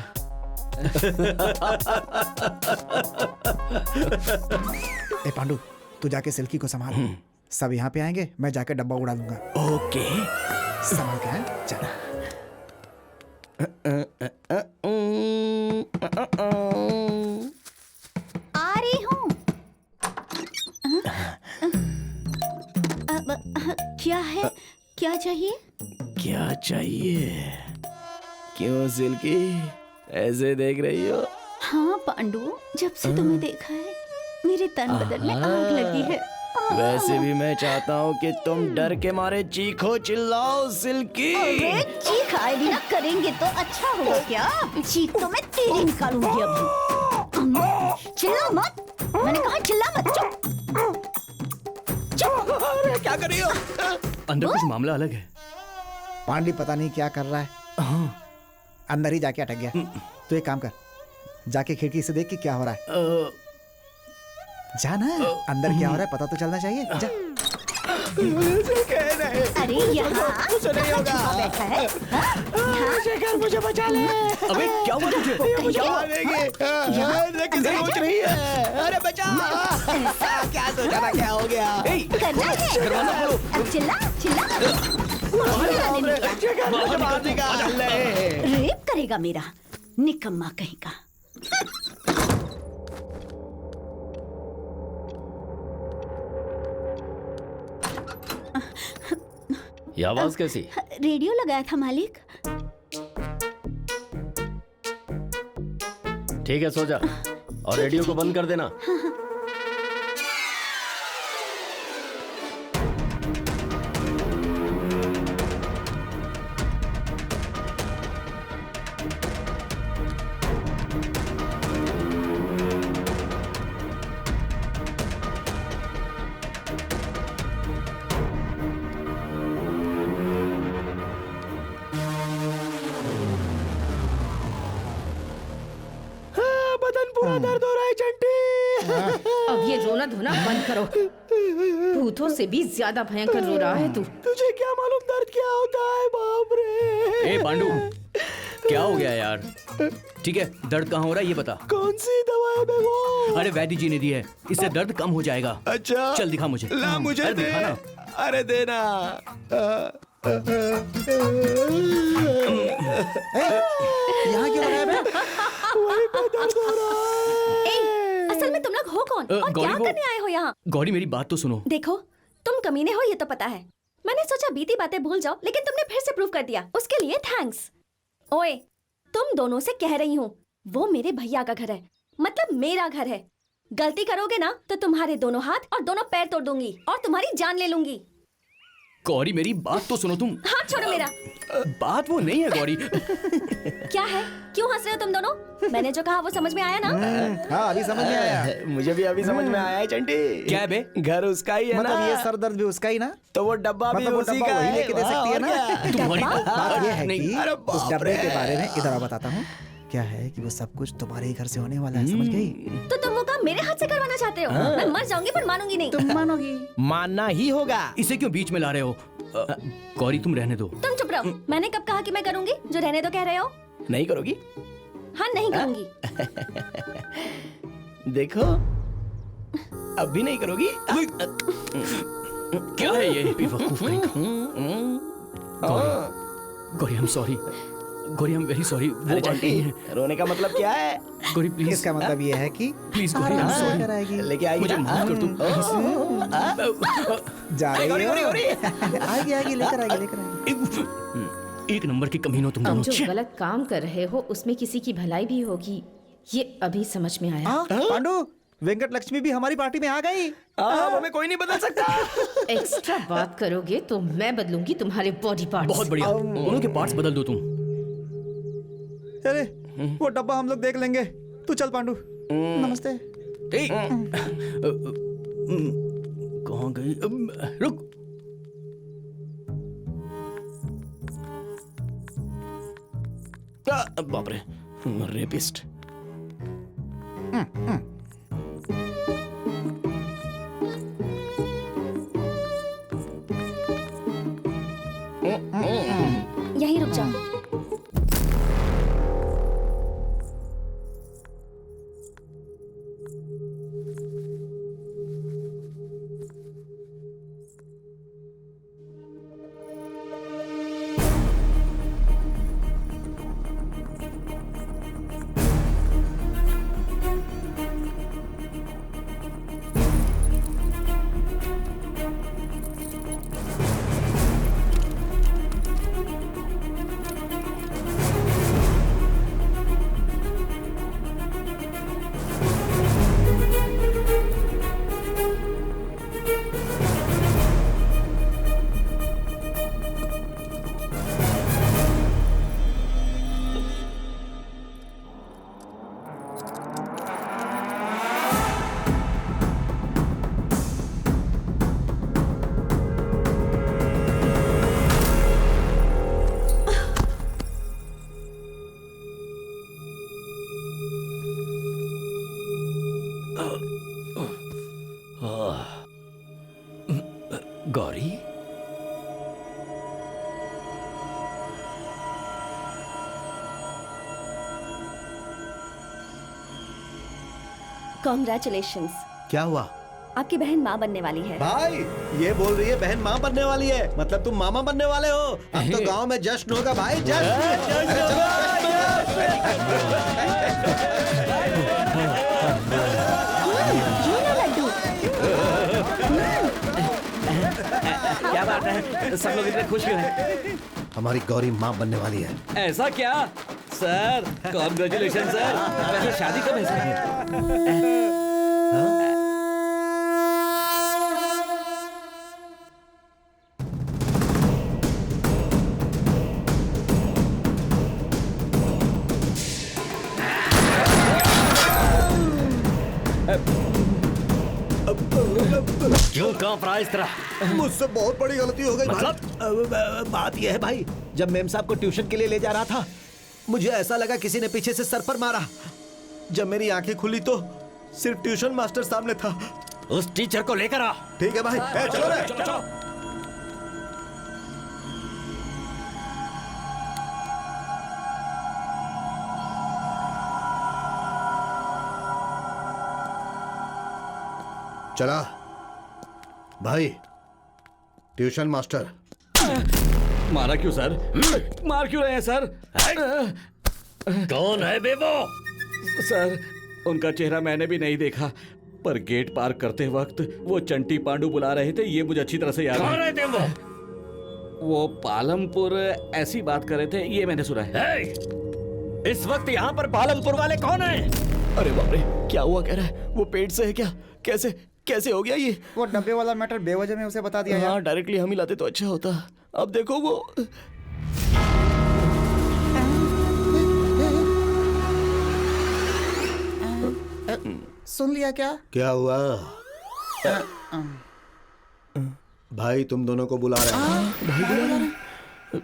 ए पांडु, तू जाके सिल्की को संभाल। सब यहाँ पे आएंगे, मैं जाके डब्बा उड़ा दूंगा। ओके। संभाल के, चल। आ रही हूँ। क्या है? क्या चाहिए? क्या चाहिए? क्यों सिल्की ऐसे देख रही हो? हाँ पांडु, जब से तुम्हें देखा है मेरे तन बदन में आग लगी है। वैसे भी मैं चाहता हूँ कि तुम डर के मारे चीखो, चिल्लाओ सिल्की। अरे चीख आए बिना करेंगे तो अच्छा होगा क्या? चीख तो मैं तेरी निकालूंगी अभी। चिल्ला मत, मैंने कहा चिल्ला मत। चुप। अरे क्या कर रही हो? अंदर कुछ मामला अलग है। पांडी पता नहीं क्या कर रहा है, अंदर ही जाके अटक गया। तो एक काम कर, जाके खिड़की से देख कि क्या हो रहा है। जा ना, अंदर क्या हो रहा है पता तो चलना चाहिए। जा। अरे यहाँ कुछ नहीं होगा। बैठा है। शेखर मुझे बचा ले। अबे क्या हुआ तुझे? मुझे मारेगी। किसे सोच रही है? अरे बचा। क्या सोचा था, क्या हो गया? करना है। अब चिल्ला चिल्ला। मुझे मार देगा। रेप करेगा मेरा निकम्मा कहीं का। ये आवाज कैसी? रेडियो लगाया था मालिक। ठीक है, सो जा और रेडियो को बंद कर देना। पूरा दर्द हो रहा है चंटी। अब ये रोना धोना बंद करो। भूतों से भी ज्यादा भयंकर रो रहा है तू। तुझे क्या मालूम दर्द क्या होता है? बाप रे। ए पांडु, क्या हो गया यार? ठीक है, दर्द कहाँ हो रहा है ये बता। कौन सी दवा है वो? अरे वैद्य जी ने दी है, इससे दर्द कम हो जाएगा। अच्छा, चल दिखा मुझे। ला मुझे अरे दे। दिखा ना। अरे देना। यहाँ क्यों लगाया बे? वहीं पे दर्द हो रहा है। असल में तुम लोग हो कौन और गौरी क्या करने आए हो यहाँ? गौरी मेरी बात तो सुनो। देखो, तुम कमीने हो ये तो पता है। मैंने सोचा बीती बातें भूल जाओ, लेकिन तुमने फिर से प्रूव कर दिया। उसके लिए थैंक्स। ओए, तुम दोनों से कह रही हूँ, वो मेरे भैया का घर है, मतलब मेरा घर है। गलती करोगे ना तो तुम्हारे दोनों हाथ और दोनों पैर तोड़ दूंगी और तुम्हारी जान ले लूंगी। गौरी मेरी बात तो सुनो तुम। हाथ छोड़ो मेरा। बात वो नहीं है गौरी। क्या है, क्यों हंस रहे हो तुम दोनों? मैंने जो कहा वो समझ में आया ना? हाँ अभी समझ में आया। मुझे भी अभी समझ में आया है चंटी। क्या है बे? घर उसका ही है मतलब ना? ये सर दर्द भी उसका ही ना? तो वो डब्बा भी मतलब वो उसी डब्बा का वही है। लेके दे सकती है ना? तुम्हारी बात ये है कि अरे उस बाप डब्बे रे। के बारे में इधर आओ बताता हूँ। क्या है कि वो सब कुछ तुम्हारे ही घर से होने वाला है, समझ गई? तो तुम वो काम मेरे हाथ से करवाना चाहते हो? मैं मर जाऊंगी पर मानूंगी नहीं। तुम मानोगी? मानना ही होगा। इसे क्यों बीच में ला रहे हो? गौरी तुम रहने दो। तुम चुप रहो। मैंने कब कहा कि मैं करूंगी? जो रहने दो कह रहे हो? नहीं करोगी? हाँ नहीं करूंगी। देखो अब भी नहीं करोगी? क्या है ये बेवकूफ कहीं का? Gauri I am sorry. Gauri I am very sorry. वो अरे बात चंटी, नहीं है। रोने का मतलब क्या है? गौरी प्लीज। इसका मतलब ये है कि please Gauri I am sorry. कराएगी। लेके आएगी मुझे ना? माफ कर तुम। जा रही गौरी, गौरी, गौरी। आएगी आएगी, लेकर आएगी लेकर आएगी। एक नंबर की कमीनो तुम तुम दोनों। जो गलत काम कर रहे हो उसमें किसी की भलाई भी होगी, ये अभी समझ में आया। पांडु, वेंकट लक्ष्मी भी हमारी पार्टी में आ गई। अब हमें कोई नहीं बदल सकता। एक्स्ट्रा बात करोगे तो मैं बदलूंगी तुम्हारे बॉडी पार्ट्स। बहुत बढ़िया। दोनों के पार्ट्स बदल दो तुम। अरे वो डब्बा हम लोग देख लेंगे, तू चल पांडु। नमस्ते। ठीक। कहाँ गई? रुक। बाप रे, रेपिस्ट। यहीं रुक जाओ। गौरी, कॉन्ग्रेचुलेशंस। क्या हुआ? आपकी बहन माँ बनने वाली है। भाई ये बोल रही है बहन माँ बनने वाली है, मतलब तुम मामा बनने वाले हो। अब तो गांव में जश्न होगा भाई, क्या बात है, सब लोग इतने खुश क्यों हैं? हमारी गौरी माँ बनने वाली है। ऐसा क्या सर? Congratulation sir. वैसे शादी कब है सर? क्यों कांप रहा है इस तरह? मुझसे बहुत बड़ी गलती हो गई। मतलब? बात यह है भाई, जब मेम साहब को ट्यूशन के लिए ले जा रहा था, मुझे ऐसा लगा किसी ने पीछे से सर पर मारा। जब मेरी आंखें खुली तो सिर्फ ट्यूशन मास्टर सामने था। उस टीचर को लेकर आ। ठीक है भाई, चलो रे। चलो। चला भाई, ट्यूशन मास्टर। मारा क्यों सर? मार क्यों रहे हैं सर? कौन है बेबो? सर उनका चेहरा मैंने भी नहीं देखा, पर गेट पार करते वक्त वो चंटी पांडु बुला रहे थे, ये मुझे अच्छी तरह से याद कौन है। है तुम? वो पालमपुर ऐसी बात कर रहे थे, ये मैंने सुना है। इस वक्त यहाँ पर पालमपुर वाले कौन हैं? अरे बाप रे, क्या हुआ कह रहा है? वो पेट से है क्या? कैसे? कैसे हो गया ये? वो डब्बे वाला मैटर बेवजह में उसे बता दिया यार। हाँ, डायरेक्टली हम ही लाते तो अच्छा होता। अब देखो वो सुन लिया क्या? क्या हुआ? भाई तुम दोनों को बुला रहे हैं।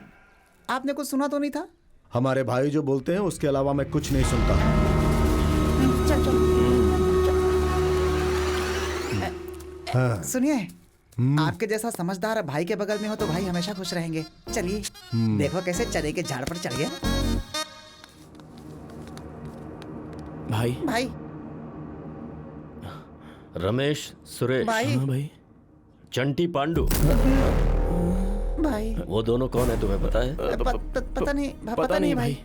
आपने कुछ सुना तो नहीं था? हमारे भाई जो बोलते हैं उसके अलावा मैं कुछ नहीं सुनता। चल चल। हाँ। सुनिए, आपके जैसा समझदार भाई के बगल में हो तो भाई हमेशा खुश रहेंगे। चलिए देखो कैसे चने के झाड़ पर चढ़ गया। भाई भाई रमेश, सुरेश, भाई। हाँ भाई। चंटी पांडु, भाई वो दोनों कौन है तुम्हें पता है? पता नहीं भाई।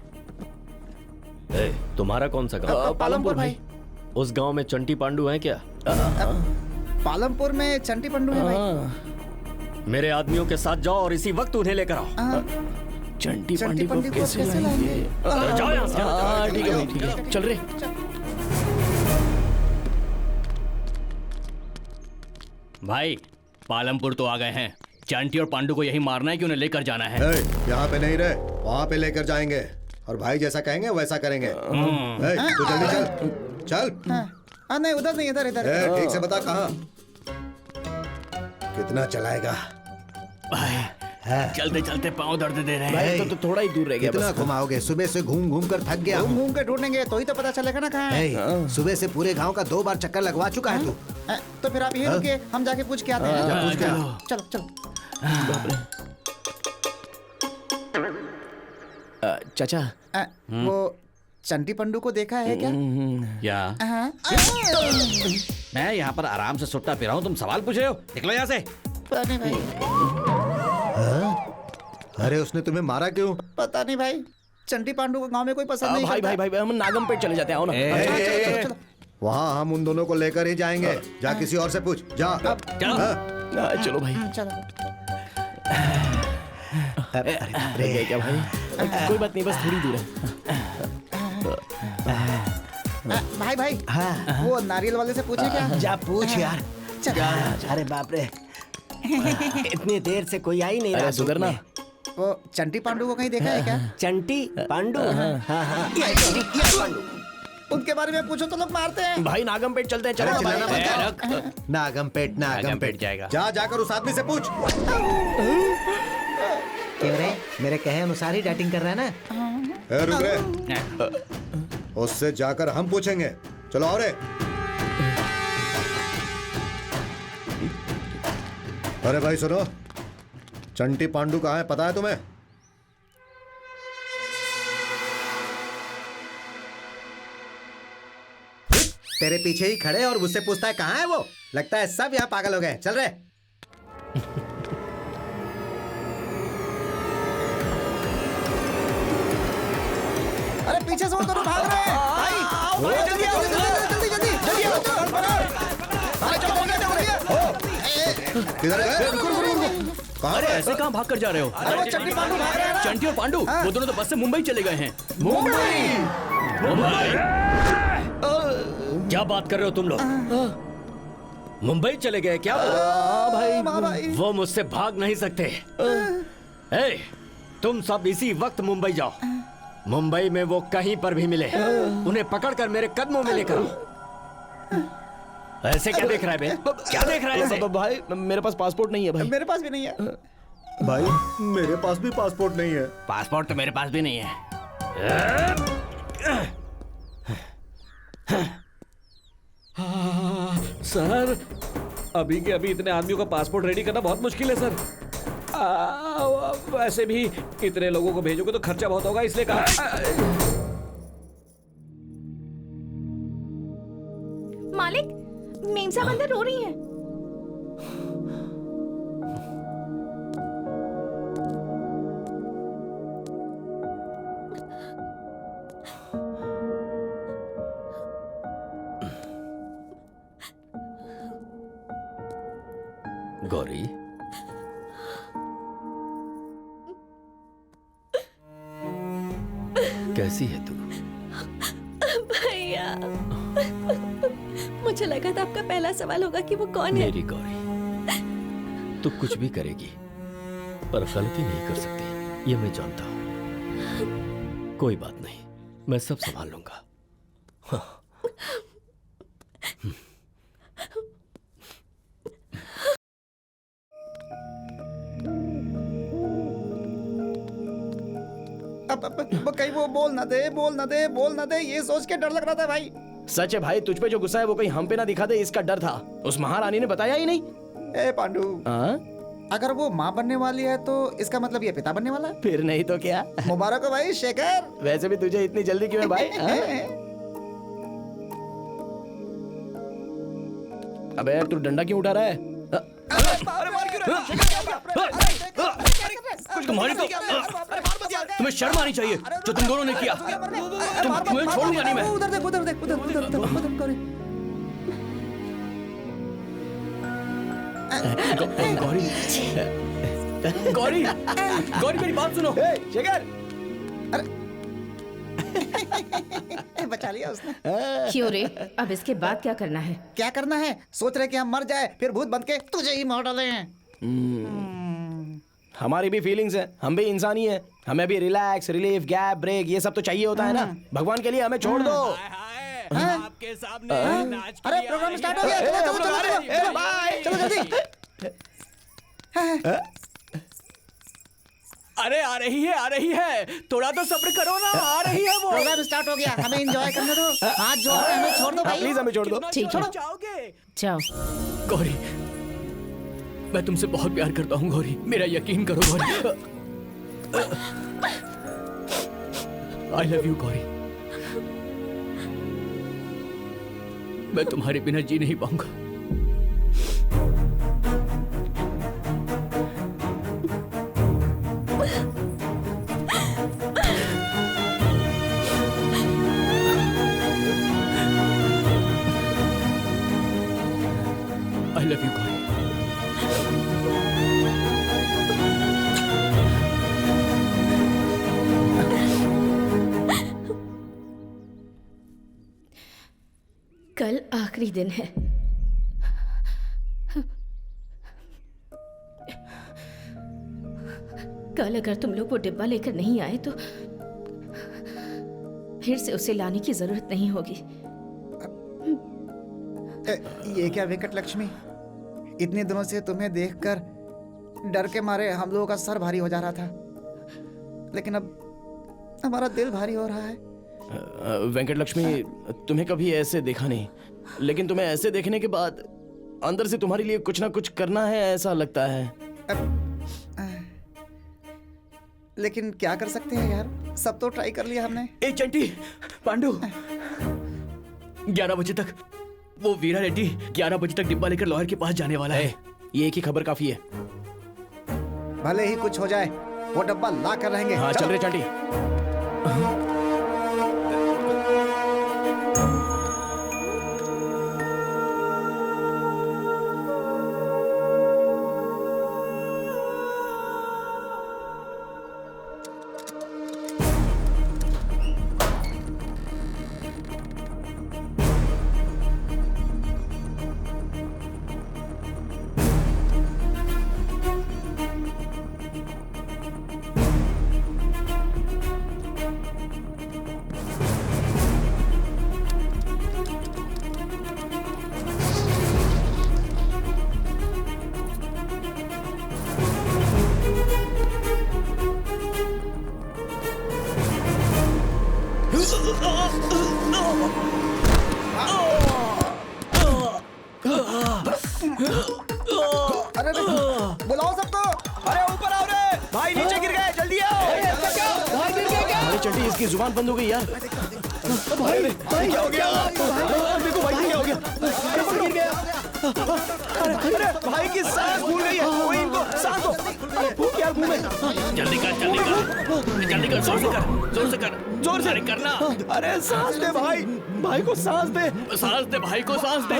ए, तुम्हारा कौन सा गांव? पालमपुर भाई। उस गांव में चंटी पांडु हैं क्या? पालमपुर में चंटी पंडू है भाई। मेरे आदमियों के साथ जाओ और इसी वक्त उन्हें लेकर आओ। चंटी पांडे को कैसे लाएंगे? जाओ यहाँ से। ठीक है भाई, ठीक है, चल रहे। भाई पालमपुर तो आ गए हैं। चंटी और पांडु को यही मारना है कि उन्हें लेकर जाना है? यहाँ पे नहीं रहे, वहाँ पे लेकर जाएंगे और भाई जैसा कहेंगे वैसा करेंगे। तू जल्दी चल चल। नहीं उधर नहीं, इधर इधर। ठीक से बता कहाँ कितना चलाएगा? चलते चलते पाँव दर्द दे रहे हैं। भाई तो थोड़ा ही दूर रह गया। कितना घुमाओगे? सुबह से घूम घूम कर थक गया। घूम के ढूंढेंगे तो ही तो पता चलेगा ना कहाँ है। सुबह से पूरे गांव का 2 बार चक्कर लगवा चुका है तू। तो फिर आप यही रुकिए, हम जाके पूछ के आते हैं। चलो चलो। चाचा, वो चंटी पंडू को देखा है क्या? क्या? मैं यहाँ पर आराम से सुट्टा पी रहा हूँ, तुम सवाल पूछ रहे हो? निकलो यहाँ से। अरे उसने तुम्हें मारा क्यों? पता नहीं भाई, चंटी पांडू को गांव में कोई पसंद नहीं भाई करता। भाई भाई हम नागमपेट चले जाते हैं। आओ ना। वहाँ हम उन दोनों को लेकर ही जाएंगे। जा किसी और से पूछ, जा। चलो भाई। चलो। रह गया क्या भाई? कोई बात नहीं, बस थोड़ी दूर है। भाई भाई, वो नारियल वाले से पूछे क्या? जा पूछ यार। अरे बाप रे, इतनी देर से कोई आ ही नहीं रहा। सुधर ना। वो चंटी पांडू को कहीं देखा है क्या? चंटी पांडू? हाँ। उनके बारे में पूछो तो लोग मारते हैं। भाई नागमपेट चलते हैं। चलो। नागमपेट जाएगा। जा जाकर उस आदमी से पूछ। क्यों रे, मेरे कहे अनुसार ही डेटिंग कर रहा है ना? रुक रे, उससे जाकर हम पूछेंगे। चलो और अरे भाई सुनो, चंटी पांडू कहाँ है पता है तुम्हें? तेरे पीछे ही खड़े और मुझसे पूछता है कहाँ है वो? लगता है सब यहाँ पागल हो गए। चल रहे। अरे पीछे से वो दोनों भाग रहे हैं। भाई जल्दी आओ, जल्दी जल्दी जल्दी आओ। अरे चलो किधर है? अरे ऐसे कहाँ भाग कर जा रहे हो? अरे वो चंटी पांडू भाग रहे हैं। चंटी और पांडु वो दोनों तो बस से मुंबई चले गए हैं। क्या बात कर रहे हो तुम लोग? मुंबई चले गए क्या? भाई वो मुझसे भाग नहीं सकते। ए, तुम सब इसी वक्त मुंबई जाओ। मुंबई में वो कहीं पर भी मिले, उन्हें पकड़कर मेरे कदमों में लेकर आओ। ऐसे क्या देख रहा है बे? क्या देख रहा है ऐसे? भाई मेरे पास पासपोर्ट नहीं है भाई। मेरे पास भी नहीं है भाई। मेरे पास भी पासपोर्ट नहीं है। पासपोर्ट तो मेरे पास भी नहीं है। सर, अभी के अभी इतने आदमियों का पासपोर्ट रेडी करना बहुत मुश्किल है सर। वैसे भी इतने लोगों को भेजोगे तो खर्चा बहुत होगा, इसलिए कहा। मालिक, मेम साहब अंदर रो रही हैं। गौरी, कैसी है तू? भैया, मुझे लगा था आपका पहला सवाल होगा कि वो कौन है। मेरी गौरी, तू कुछ भी करेगी पर गलती नहीं कर सकती, ये मैं जानता हूँ। कोई बात नहीं, मैं सब संभाल लूंगा। हाँ। अब कहीं वो बोल ना दे, ये सोच के डर लग रहा था भाई। सच है भाई, तुझ पे जो गुस्सा है वो कहीं हम पे ना दिखा दे, इसका डर था। उस महारानी ने बताया ही नहीं। ए पांडू, अगर वो माँ बनने वाली है तो इसका मतलब ये पिता बनने वाला है। फिर नहीं तो क्या। मुबारक हो भाई शेखर। वैसे भी तुझे इतनी जल्दी क्यों है भाई? अबे यार, तू डंडा क्यों उठा रहा है? तुम्हारी तो तुम्हें शर्म आनी चाहिए जो तुम दोनों ने किया। तुम्हें छोड़ूंगा नहीं मैं। उधर देख, गौरी, गौरी मेरी बात सुनो। शेखर, बचा लिया उसने। क्यों रे, अब इसके बाद क्या करना है? क्या करना है? सोच रहे कि हम मर जाए फिर भूत बन के तुझे ही मार डाले हैं। हमारी भी फीलिंग्स है, हम भी इंसान ही है। हमें भी रिलैक्स, रिलीफ, गैप, ब्रेक ये सब तो चाहिए होता है ना। भगवान के लिए हमें छोड़ दो। आपके सामने नाच अरे प्रोग्राम स्टार्ट हो गया, चलो बाय, चलो जल्दी। अरे आ रही है, थोड़ा तो सब्र करो ना, आ रही है वो। प्रोग्राम स्टार्ट हो गया, हमें एंजॉय करने दो। हाथ जोड़ के हमें छोड़ दो भाई, प्लीज हमें छोड़ दो। ठीक है, जाओगे? जाओ। गौरी, मैं तुमसे बहुत प्यार करता हूँ गौरी, मेरा यकीन करो Gauri. I love you Gauri. मैं तुम्हारे बिना जी नहीं पाऊंगा। I love you Gauri. कल आखिरी दिन है। कल अगर तुम लोग वो डिब्बा लेकर नहीं आए तो फिर से उसे लाने की जरूरत नहीं होगी। ये क्या वेंकट लक्ष्मी, इतने दिनों से तुम्हें देखकर डर के मारे हम लोगों का सर भारी हो जा रहा था, लेकिन अब हमारा दिल भारी हो रहा है। वेंकट लक्ष्मी, तुम्हें कभी ऐसे देखा नहीं, लेकिन तुम्हें ऐसे देखने के बाद अंदर से तुम्हारे लिए कुछ ना कुछ करना है ऐसा लगता है। लेकिन क्या कर सकते हैं यार, सब तो ट्राई कर लिया हमने। ए चंटी, पांडु, 11 बजे तक वो वीरा रेड्डी 11 बजे तक डिब्बा लेकर लॉयर के पास जाने वाला है। ये एक ही खबर काफी है। भले ही कुछ हो जाए, वो डब्बा ला कर रहेंगे। हाँ चल रहे चंटी। अरे बुलाओ सबको। अरे ऊपर आओ रे भाई, नीचे गिर गए, जल्दी आओ। अरे चंटी, इसकी जुबान बंद हो गई यार। भाई क्या हो गया? देखो भाई क्या हो गया, कैसे गिर गया? अरे भाई की सांस भूल गई है, कोई इनको सांस दो। भूख यार मुंह में। जल्दी कर, जोर से कर, जोर से करना। अरे सांस दे भाई, भाई को सांस दे। भाई को सांस दे।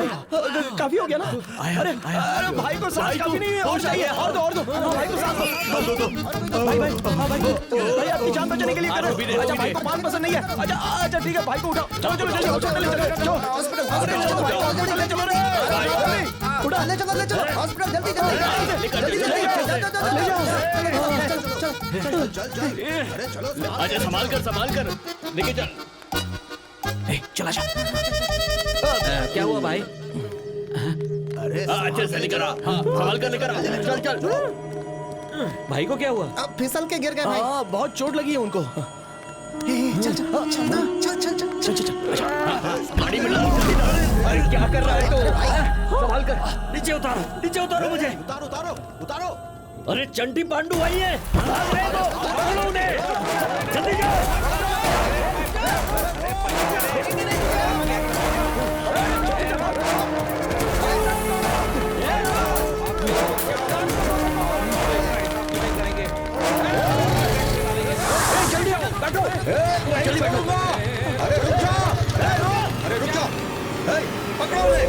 काफी हो गया ना? अरे भाई को सांस काफी नहीं है, और चाहिए, और दो। भाई को सांस दो। भाई भाई, हाँ भाई, भाई निशान बचाने के लिए करो। अच्छा भाई को पान पसंद नहीं है। अच्छा ठीक है भाई को उठाओ। चलो चलो चलो चलो हॉस्पिटल जल्दी अच्छा संभाल कर लेके चल। चला जा। क्या हुआ भाई? अच्छे से लेकर आ। संभाल कर लेकर आ। चल चल। भाई को क्या हुआ? अब फिसल के गिर गए भाई। बहुत चोट लगी है उनको। चल चल गाड़ी में अरे क्या कर रहा है तो? संभाल कर। नीचे उतारो मुझे। उतारो। अरे चंटी पांडु भाई है। पकड़ो उन्हें। जल्दी जाओ। जल्दी बैठो। अरे रुक जाओ। पकड़ो उन्हें।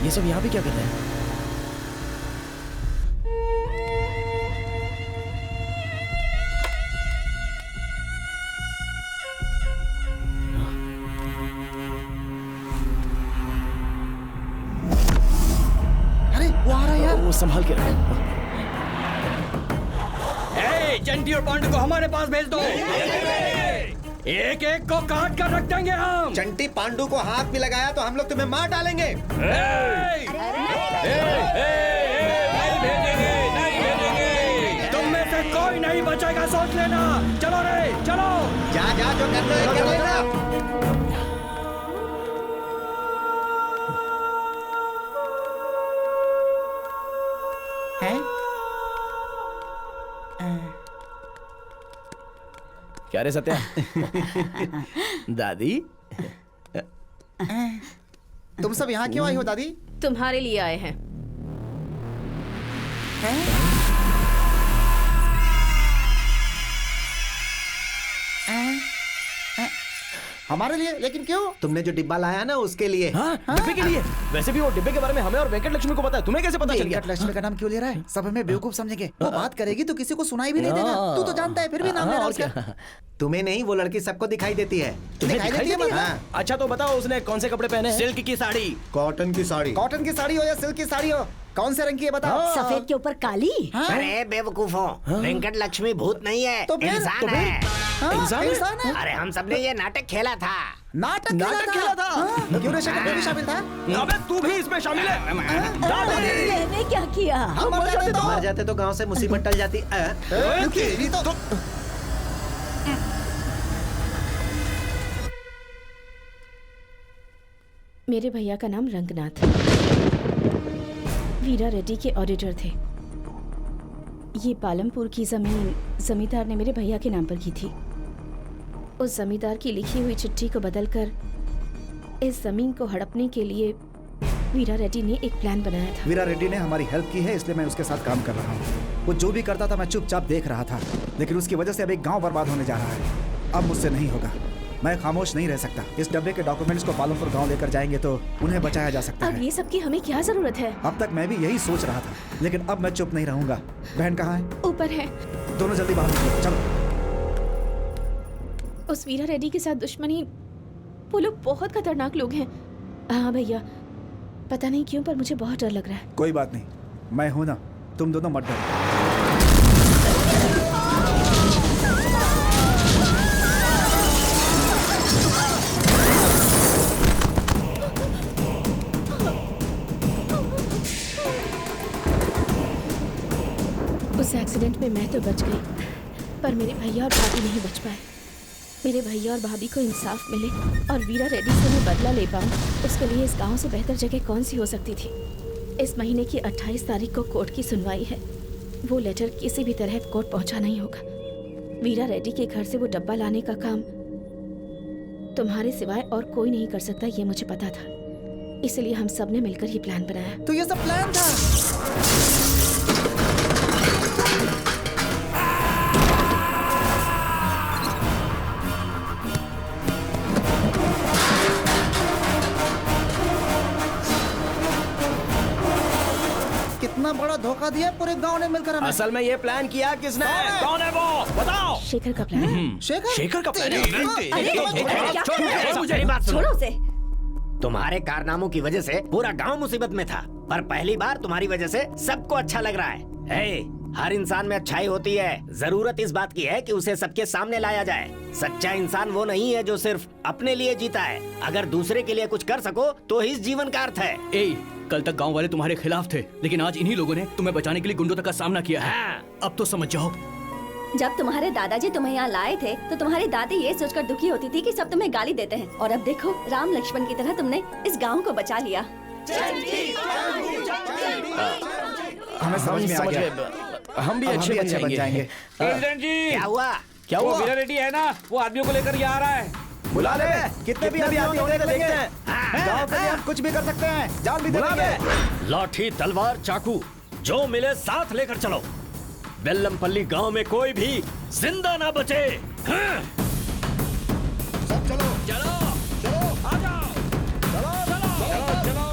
ये सब यहाँ पे क्या कर रहे हैं? अरे वो आ रहा है यार। वो संभाल के रखो। चंटी और पांडु को हमारे पास भेज दो। एक एक को काट कर रख देंगे हम। चंटी पांडु को हाथ भी लगाया तो हम लोग तुम्हें मार डालेंगे। नहीं भेजेंगे। तुम में से कोई नहीं बचेगा, सोच लेना। चलो रे चलो। जा जो करना है कर लेना। क्या रे सत्या? दादी तुम सब यहाँ क्यों आई हो दादी? तुम्हारे लिए आए हैं। हमारे लिए? लेकिन क्यों? तुमने जो डिब्बा लाया ना उसके लिए। डिब्बे के लिए? वैसे भी वो डिब्बे के बारे में हमें और वेंकट लक्ष्मी को पता है, तुम्हें कैसे पता चल गया? वेंकट लक्ष्मी का नाम क्यों ले रहा है? सब हमें बेवकूफ समझेंगे। वो बात करेगी तो किसी को सुनाई भी नहीं देगा। तू तो जानता है फिर भी नाम ले रहा है उसका। तुम्हें नहीं, वो लड़की सबको दिखाई देती है। दिखाई देती है? हाँ। अच्छा तो बताओ उसने कौन से कपड़े पहने हैं? सिल्क की साड़ी। कॉटन की साड़ी। कॉटन की साड़ी हो या सिल्क की साड़ी हो, कौन से रंग की है बताओ? सफेद के ऊपर काली। अरे बेवकूफों, वेंकट लक्ष्मी भूत नहीं है, तो फिर? इंसान है। इंसान है? अरे हम सबने ये नाटक खेला था। नाटक खेला था? क्यों रे शकल में भी शामिल था? अबे तू भी इसमें शामिल है? मैंने क्या किया? हम मर जाते तो गांव से मुसीबत टल जाती। मेरे भैया का नाम रंगनाथ। वीरा रेड्डी के ऑडिटर थे। ये पालमपुर की जमीन जमींदार ने मेरे भैया के नाम पर की थी। उस जमींदार की लिखी हुई चिट्ठी को बदलकर इस जमीन को हड़पने के लिए वीरा रेड्डी ने एक प्लान बनाया था। वीरा रेड्डी ने हमारी हेल्प की है, इसलिए मैं उसके साथ काम कर रहा हूँ। वो जो भी करता था मैं चुपचाप देख रहा था, लेकिन उसकी वजह से अब एक गांव बर्बाद होने जा रहा है। अब मुझसे नहीं होगा, मैं खामोश नहीं रह सकता। इस डब्बे के डॉक्यूमेंट्स को पालमपुर गांव लेकर जाएंगे तो उन्हें बचाया जा सकता अब है। ये सब की हमें क्या जरूरत है? अब तक मैं भी यही सोच रहा था, लेकिन अब मैं चुप नहीं रहूंगा। बहन कहाँ है? ऊपर है। दोनों जल्दी बाहर निकलो, चलो। उस वीरा रेड्डी के साथ दुश्मनी, वो लोग बहुत खतरनाक लोग हैं। हाँ भैया, पता नहीं क्यों पर मुझे बहुत डर लग रहा है। कोई बात नहीं, मैं हूं ना, तुम दोनों मत डरो। उस एक्सीडेंट में मैं तो बच गई, पर मेरे भैया और भाभी नहीं बच पाए। मेरे भैया और भाभी को इंसाफ मिले और वीरा रेड्डी से मैं बदला ले पाऊँ, उसके लिए इस गांव से बेहतर जगह कौन सी हो सकती थी। इस महीने की 28 तारीख को कोर्ट की सुनवाई है। वो लेटर किसी भी तरह कोर्ट पहुंचाना ही होगा। वीरा रेड्डी के घर से वो डब्बा लाने का काम तुम्हारे सिवाय और कोई नहीं कर सकता ये मुझे पता था, इसलिए हम सब ने मिलकर ये प्लान बनाया। तो ये सब प्लान था। कितना बड़ा धोखा दिया पूरे गांव ने मिलकर हमें। असल में ये प्लान किया किसने? कौन है वो? बताओ। शेखर का प्लान। शेखर का प्लान? छोड़ो उसे। तुम्हारे कारनामों की वजह से पूरा गांव मुसीबत में था, पर पहली बार तुम्हारी वजह से सबको अच्छा लग रहा है। हर इंसान में अच्छाई होती है, जरूरत इस बात की है कि उसे सबके सामने लाया जाए। सच्चा इंसान वो नहीं है जो सिर्फ अपने लिए जीता है, अगर दूसरे के लिए कुछ कर सको तो ही इस जीवन का अर्थ है। कल तक गांव वाले तुम्हारे खिलाफ थे, लेकिन आज इन्हीं लोगों ने तुम्हें बचाने के लिए गुंडों तक का सामना किया है। अब तो समझ जाओ। जब तुम्हारे दादाजी तुम्हें यहाँ लाए थे तो तुम्हारी दादी ये सोचकर दुखी होती थी कि सब तुम्हें गाली देते हैं, और अब देखो राम लक्ष्मण की तरह तुमने इस गांव को बचा लिया। हमें समझ में आ गया। हम भी अच्छे बन जाएंगे। प्रेसिडेंट जी, क्या हुआ? क्या हुआ? वीरा रेड्डी है ना, वो आदमियों को लेकर ये आ रहा है। बुला ले, कितने भी आदमी होने को देखते हैं। गांव के लिए हम कुछ भी कर सकते हैं, जान भी दे देंगे। लाठी, तलवार, चाकू जो मिले साथ लेकर चलो। बेल्लमपल्ली गांव में कोई भी जिंदा ना बचे। सब चलो चलो चलो, आ जाओ। चलो चलो चलो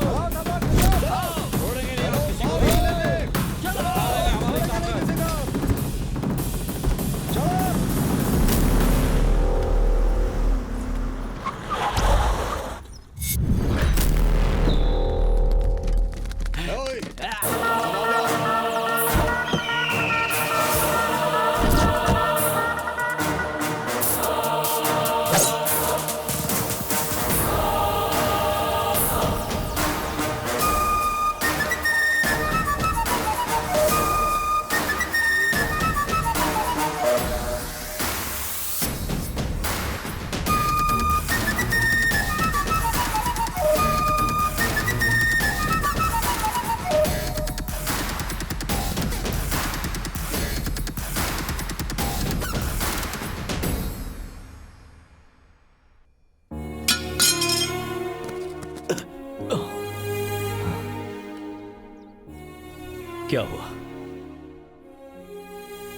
क्या हुआ?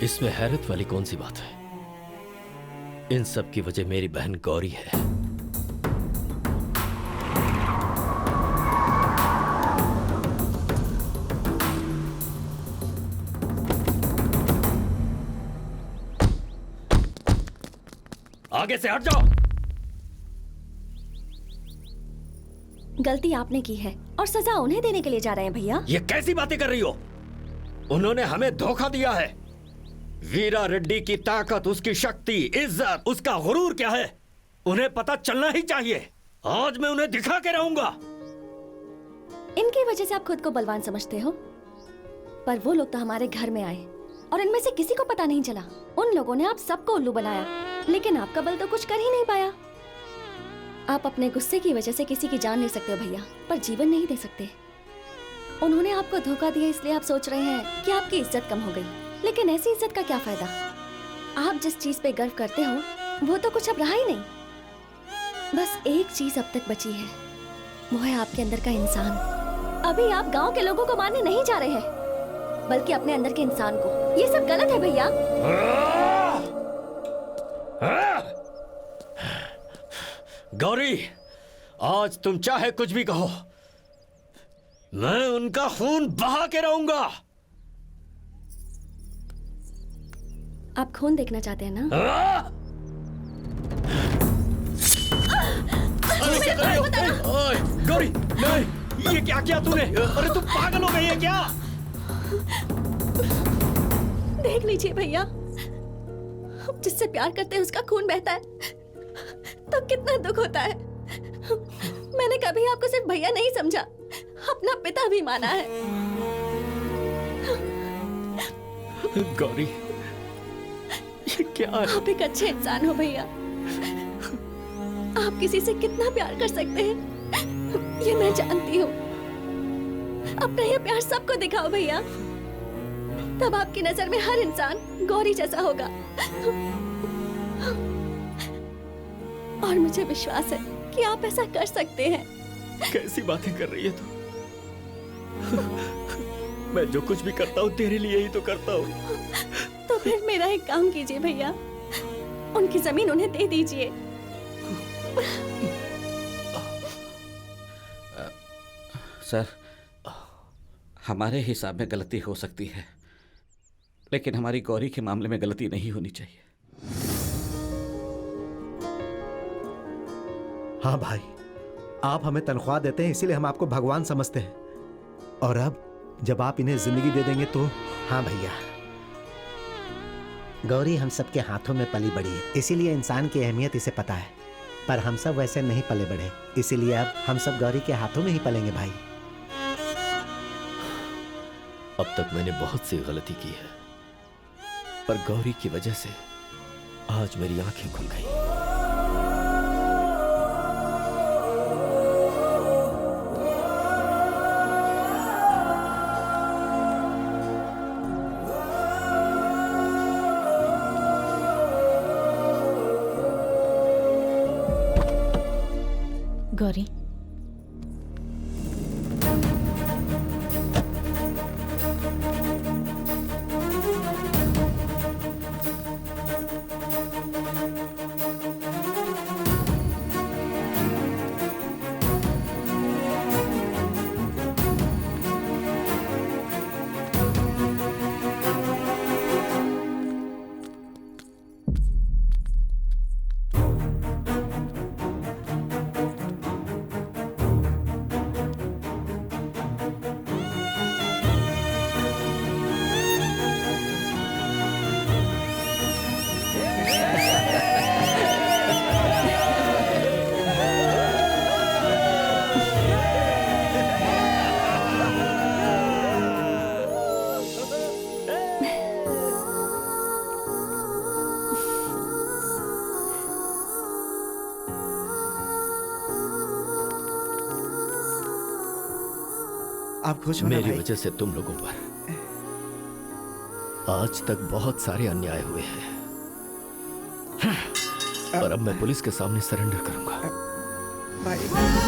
इसमें हैरत वाली कौन सी बात है? इन सब की वजह मेरी बहन गौरी है। आगे से हट जाओ। गलती आपने की है और सजा उन्हें देने के लिए जा रहे हैं भैया। ये कैसी बातें कर रही हो? उन्होंने हमें धोखा दिया है। वीरा रेड्डी की ताकत, उसकी शक्ति, इज्जत, उसका गुरूर क्या है, उन्हें पता चलना ही चाहिए। आज मैं उन्हें दिखा के रहूंगा। इनकी वजह से आप खुद को बलवान समझते हो, पर वो लोग तो हमारे घर में आए और इनमें से किसी को पता नहीं चला। उन लोगों ने आप सबको उल्लू बनाया, लेकिन आपका बल तो कुछ कर ही नहीं पाया। आप अपने गुस्से की वजह से किसी की जान ले सकते हो भैया, पर जीवन नहीं दे सकते। उन्होंने आपको धोखा दिया, इसलिए आप सोच रहे हैं कि आपकी इज्जत कम हो गई, लेकिन ऐसी इज्जत का क्या फायदा? आप जिस चीज पे गर्व करते हो वो तो कुछ अब रहा ही नहीं। बस एक चीज अब तक बची है, वो है आपके अंदर का इंसान। अभी आप गांव के लोगों को मारने नहीं जा रहे हैं, बल्कि अपने अंदर के इंसान को। ये सब गलत है भैया। गौरी, आज तुम चाहे कुछ भी कहो, मैं उनका खून बहा के रहूंगा। आप खून देखना चाहते हैं ना? ओए, गौरी, नहीं, ये क्या किया तूने? अरे तुम पागल हो गई है क्या? देख लीजिए भैया, जिससे प्यार करते हैं उसका खून बहता है तो कितना दुख होता है। मैंने कभी आपको सिर्फ भैया नहीं समझा, अपना पिता भी माना है। गौरी, ये क्या है? आप एक अच्छे इंसान हो भैया। आप किसी से कितना प्यार कर सकते हैं ये मैं जानती हूँ। अपना ये प्यार सबको दिखाओ भैया, तब आपकी नजर में हर इंसान गौरी जैसा होगा। और मुझे विश्वास है कि आप ऐसा कर सकते हैं। कैसी बातें कर रही है तू? मैं जो कुछ भी करता हूँ तेरे लिए ही तो करता हूँ। तो फिर मेरा एक काम कीजिए भैया, उनकी जमीन उन्हें दे दीजिए। सर, हमारे हिसाब में गलती हो सकती है, लेकिन हमारी गौरी के मामले में गलती नहीं होनी चाहिए। हाँ भाई, आप हमें तनख्वाह देते हैं इसीलिए हम आपको भगवान समझते हैं, और अब जब आप इन्हें जिंदगी दे देंगे तो। हाँ भैया, गौरी हम सबके हाथों में पली बड़ी है, इसीलिए इंसान की अहमियत इसे पता है। पर हम सब वैसे नहीं पले बड़े, इसीलिए अब हम सब गौरी के हाथों में ही पलेंगे भाई। अब तक मैंने बहुत सी गलती की है, पर गौरी की वजह से आज मेरी आंखें खुल गई। गौरी, आप खुश हो ना मेरी भाई? वजह से तुम लोगों पर आज तक बहुत सारे अन्याय हुए हैं, पर अब मैं पुलिस के सामने सरेंडर करूंगा। भाई